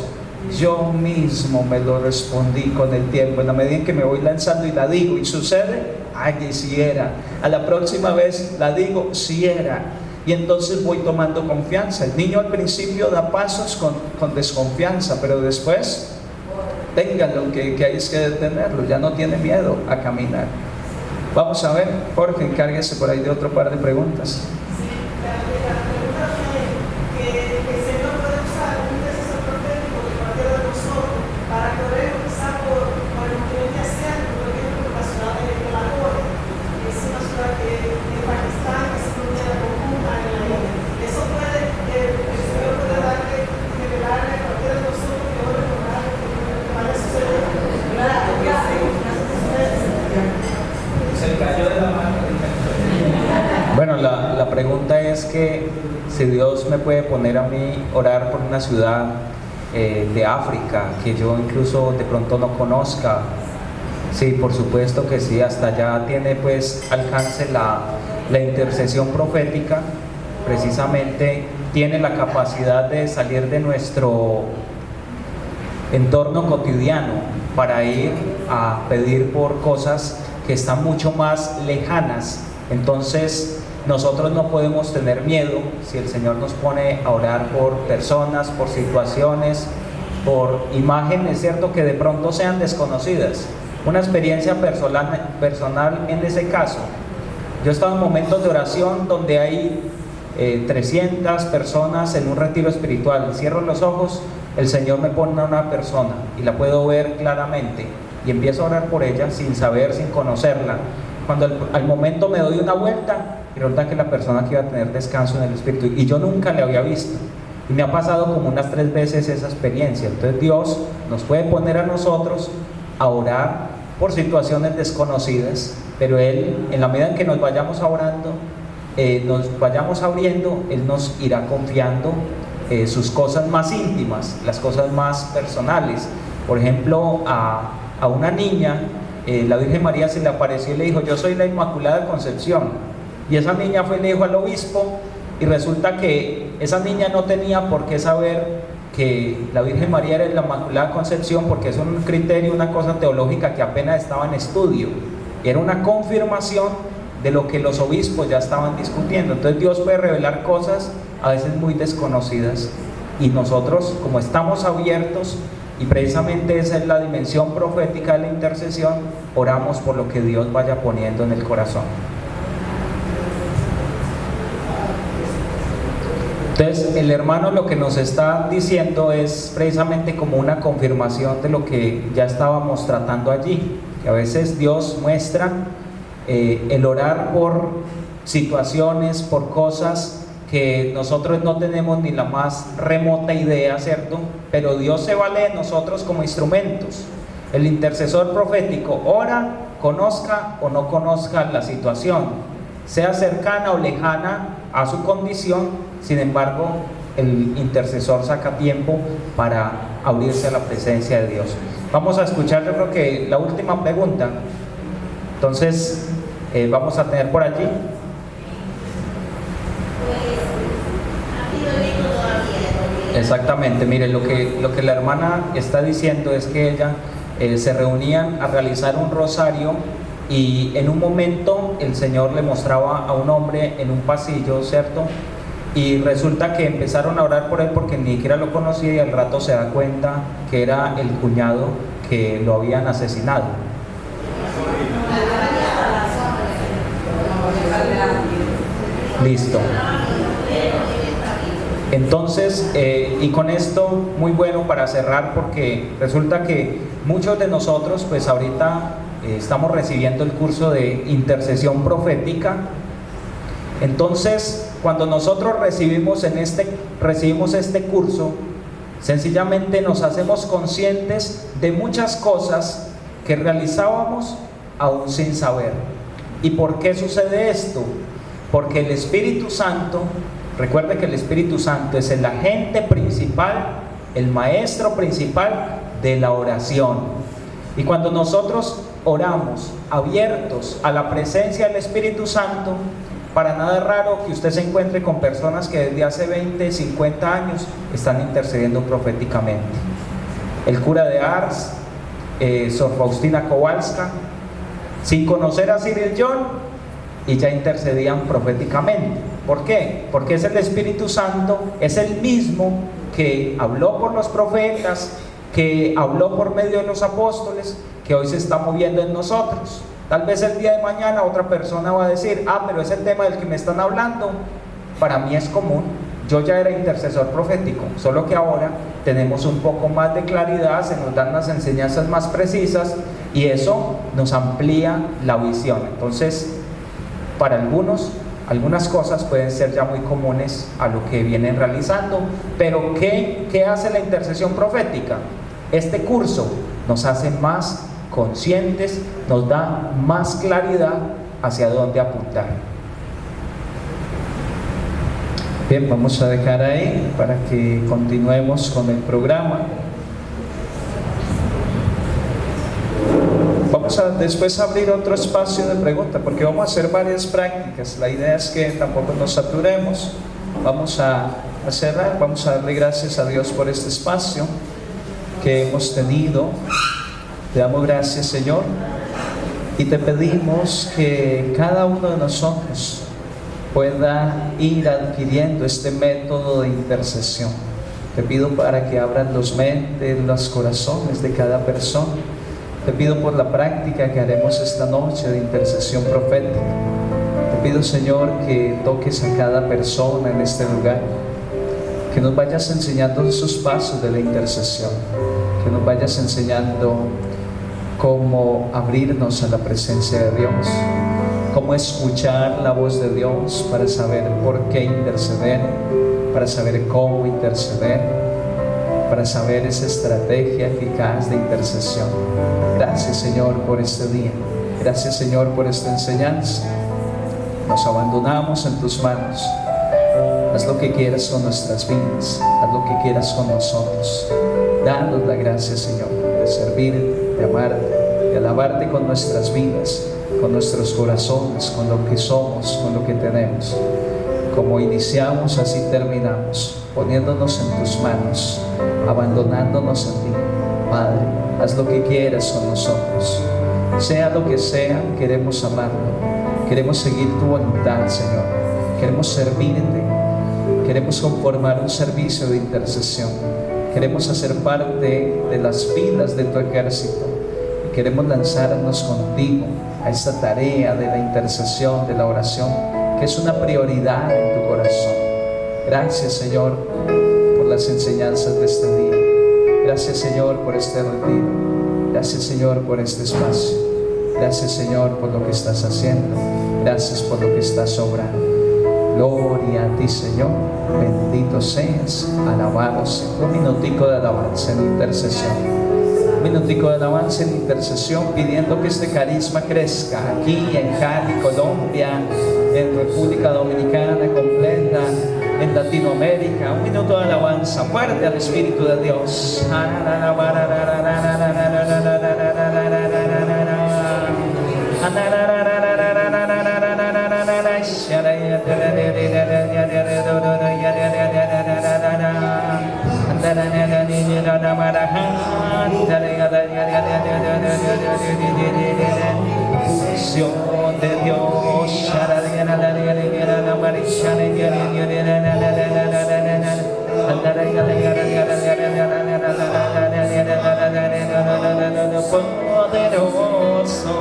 Yo mismo me lo respondí con el tiempo, en la medida en que me voy lanzando y la digo, y sucede, ay, si era. A la próxima vez la digo, si era. Y entonces voy tomando confianza. El niño al principio da pasos con desconfianza, pero después, ténganlo, que hay que detenerlo, ya no tiene miedo a caminar. Vamos a ver, Jorge, encárguese por ahí de otro par de preguntas. Bueno, la pregunta es que si Dios me puede poner a mí orar por una ciudad de África que yo incluso de pronto no conozca. Sí, por supuesto que sí, hasta allá tiene pues alcance la intercesión profética. Precisamente tiene la capacidad de salir de nuestro entorno cotidiano para ir a pedir por cosas que están mucho más lejanas. Entonces nosotros no podemos tener miedo si el Señor nos pone a orar por personas, por situaciones, por imágenes, ¿cierto?, que de pronto sean desconocidas. Una experiencia personal en ese caso. Yo he estado en momentos de oración donde hay 300 personas en un retiro espiritual. Cierro los ojos, el Señor me pone a una persona y la puedo ver claramente y empiezo a orar por ella sin saber, sin conocerla. Cuando al momento me doy una vuelta y resulta que la persona que iba a tener descanso en el espíritu y yo nunca le había visto, y me ha pasado como unas 3 veces esa experiencia. Entonces Dios nos puede poner a nosotros a orar por situaciones desconocidas, pero Él, en la medida en que nos vayamos orando, nos vayamos abriendo, Él nos irá confiando sus cosas más íntimas, las cosas más personales. Por ejemplo, a una niña, la Virgen María se le apareció y le dijo: yo soy la Inmaculada Concepción. Y esa niña fue y le dijo al obispo, y resulta que esa niña no tenía por qué saber que la Virgen María era la Inmaculada Concepción, porque es un criterio, una cosa teológica que apenas estaba en estudio, y era una confirmación de lo que los obispos ya estaban discutiendo. Entonces Dios puede revelar cosas a veces muy desconocidas, y nosotros, como estamos abiertos, y precisamente esa es la dimensión profética de la intercesión, oramos por lo que Dios vaya poniendo en el corazón. Entonces el hermano lo que nos está diciendo es precisamente como una confirmación de lo que ya estábamos tratando allí, que a veces Dios muestra el orar por situaciones, por cosas que nosotros no tenemos ni la más remota idea, ¿cierto? Pero Dios se vale de nosotros como instrumentos. El intercesor profético ora, conozca o no conozca la situación, sea cercana o lejana a su condición. Sin embargo, el intercesor saca tiempo para abrirse a la presencia de Dios. Vamos a escuchar, yo creo que la última pregunta. Entonces, vamos a tener por allí. Pues ha sido rico todavía, porque Exactamente, mire, lo que la hermana está diciendo es que ella se reunían a realizar un rosario y en un momento el Señor le mostraba a un hombre en un pasillo, ¿cierto? Y resulta que empezaron a orar por él porque ni siquiera lo conocía y al rato se da cuenta que era el cuñado que lo habían asesinado. Listo. Entonces, y con esto muy bueno para cerrar, porque resulta que muchos de nosotros pues ahorita estamos recibiendo el curso de intercesión profética. Entonces, cuando nosotros recibimos este curso, sencillamente nos hacemos conscientes de muchas cosas que realizábamos aún sin saber. ¿Y por qué sucede esto? Porque el Espíritu Santo, recuerde que el Espíritu Santo es el agente principal, el maestro principal de la oración. Y cuando nosotros oramos abiertos a la presencia del Espíritu Santo, para nada es raro que usted se encuentre con personas que desde hace 20, 50 años están intercediendo proféticamente. El cura de Ars, Sor Faustina Kowalska, sin conocer a Cyril John, y ya intercedían proféticamente. ¿Por qué? Porque es el Espíritu Santo, es el mismo que habló por los profetas, que habló por medio de los apóstoles, que hoy se está moviendo en nosotros. Tal vez el día de mañana otra persona va a decir, pero ese tema del que me están hablando, para mí es común. Yo ya era intercesor profético, solo que ahora tenemos un poco más de claridad, se nos dan las enseñanzas más precisas y eso nos amplía la visión. Entonces, para algunas cosas pueden ser ya muy comunes a lo que vienen realizando, pero ¿qué hace la intercesión profética? Este curso nos hace más conscientes, nos da más claridad hacia dónde apuntar. Bien, vamos a dejar ahí para que continuemos con el programa. Vamos a después abrir otro espacio de preguntas porque vamos a hacer varias prácticas. La idea es que tampoco nos saturemos. Vamos a cerrar, vamos a darle gracias a Dios por este espacio que hemos tenido. Te damos gracias, Señor, y te pedimos que cada uno de nosotros pueda ir adquiriendo este método de intercesión. Te pido para que abran los mentes, los corazones de cada persona. Te pido por la práctica que haremos esta noche de intercesión profética. Te pido, Señor, que toques a cada persona en este lugar, que nos vayas enseñando sus pasos de la intercesión, que nos vayas enseñando cómo abrirnos a la presencia de Dios, cómo escuchar la voz de Dios para saber por qué interceder, para saber cómo interceder, para saber esa estrategia eficaz de intercesión. Gracias, Señor, por este día. Gracias, Señor, por esta enseñanza. Nos abandonamos en tus manos. Haz lo que quieras con nuestras vidas, haz lo que quieras con nosotros. Danos la gracia, Señor, de servir, de amarte, de alabarte con nuestras vidas, con nuestros corazones, con lo que somos, con lo que tenemos. Como iniciamos, así terminamos, poniéndonos en tus manos, abandonándonos en ti. Padre, haz lo que quieras con nosotros. Sea lo que sea, queremos amarlo. Queremos seguir tu voluntad, Señor. Queremos servirte. Queremos conformar un servicio de intercesión. Queremos hacer parte de las filas de tu ejército. Y queremos lanzarnos contigo a esta tarea de la intercesión, de la oración, que es una prioridad en tu corazón. Gracias, Señor, por las enseñanzas de este día. Gracias, Señor, por este retiro. Gracias, Señor, por este espacio. Gracias, Señor, por lo que estás haciendo. Gracias por lo que estás obrando. Gloria a ti, Señor. Bendito seas. Alabado sea. Un minutico de alabanza en intercesión. Un minutico de alabanza en intercesión, pidiendo que este carisma crezca aquí en Cali, Colombia, en República Dominicana completa, en Latinoamérica. Un minuto de alabanza fuerte al Espíritu de Dios. Unción de Dios. Poderoso,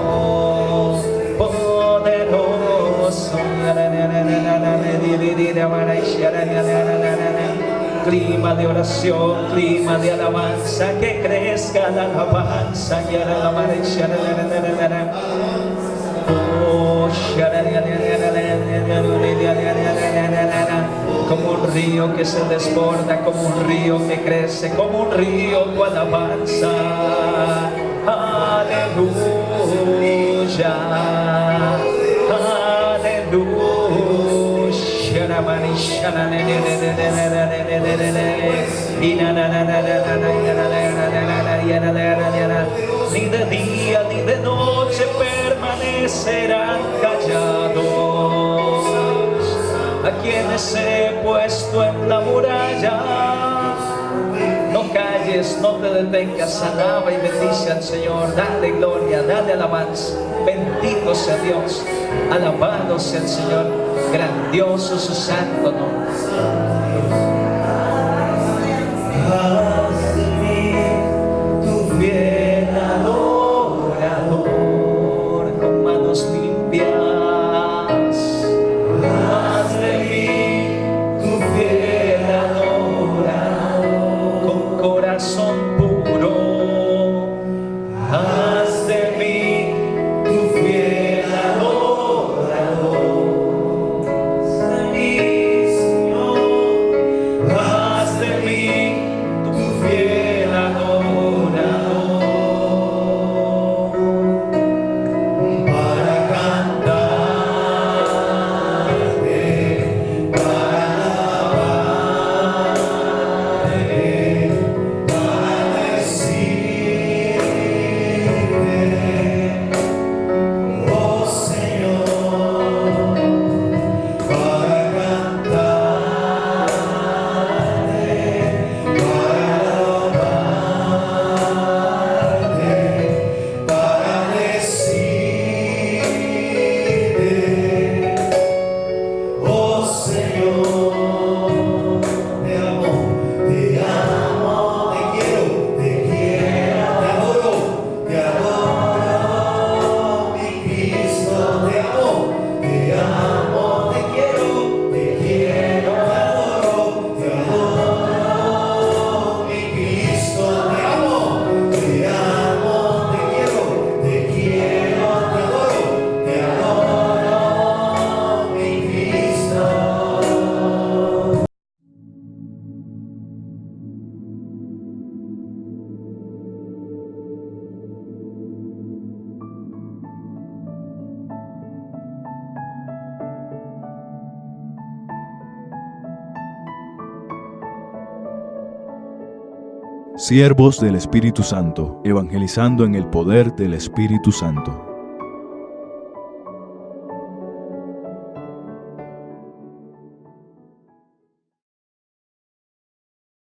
poderoso. Clima de oración, clima de alabanza, que crezca la alabanza. Como un río que se desborda, como un río que crece, como un río tu alabanza. Aleluya, ni de día ni de noche permanecerán callados a quienes he puesto en la muralla. No calles, no te detengas, alaba y bendice al Señor, dale gloria, dale alabanza. Bendito sea Dios, alabado sea el Señor, grandioso su santo nombre. Haz de mí tu fiel adorador, con manos limpias. Haz de mí tu fiel adorador, con corazón puro. Haz de mí tu fiel adorador. Haz de mí, Señor. Haz de mí tu fiel adorador, para cantarte, para alabarte, para decirte, oh Señor, para cantarte, para alabarte, para decirte, oh Señor, te amo, te quiero, te adoro, mi Cristo, te amo, te quiero, te adoro, mi Cristo, te amo, te quiero, te adoro, mi Cristo. Siervos del Espíritu Santo, evangelizando en el poder del Espíritu Santo.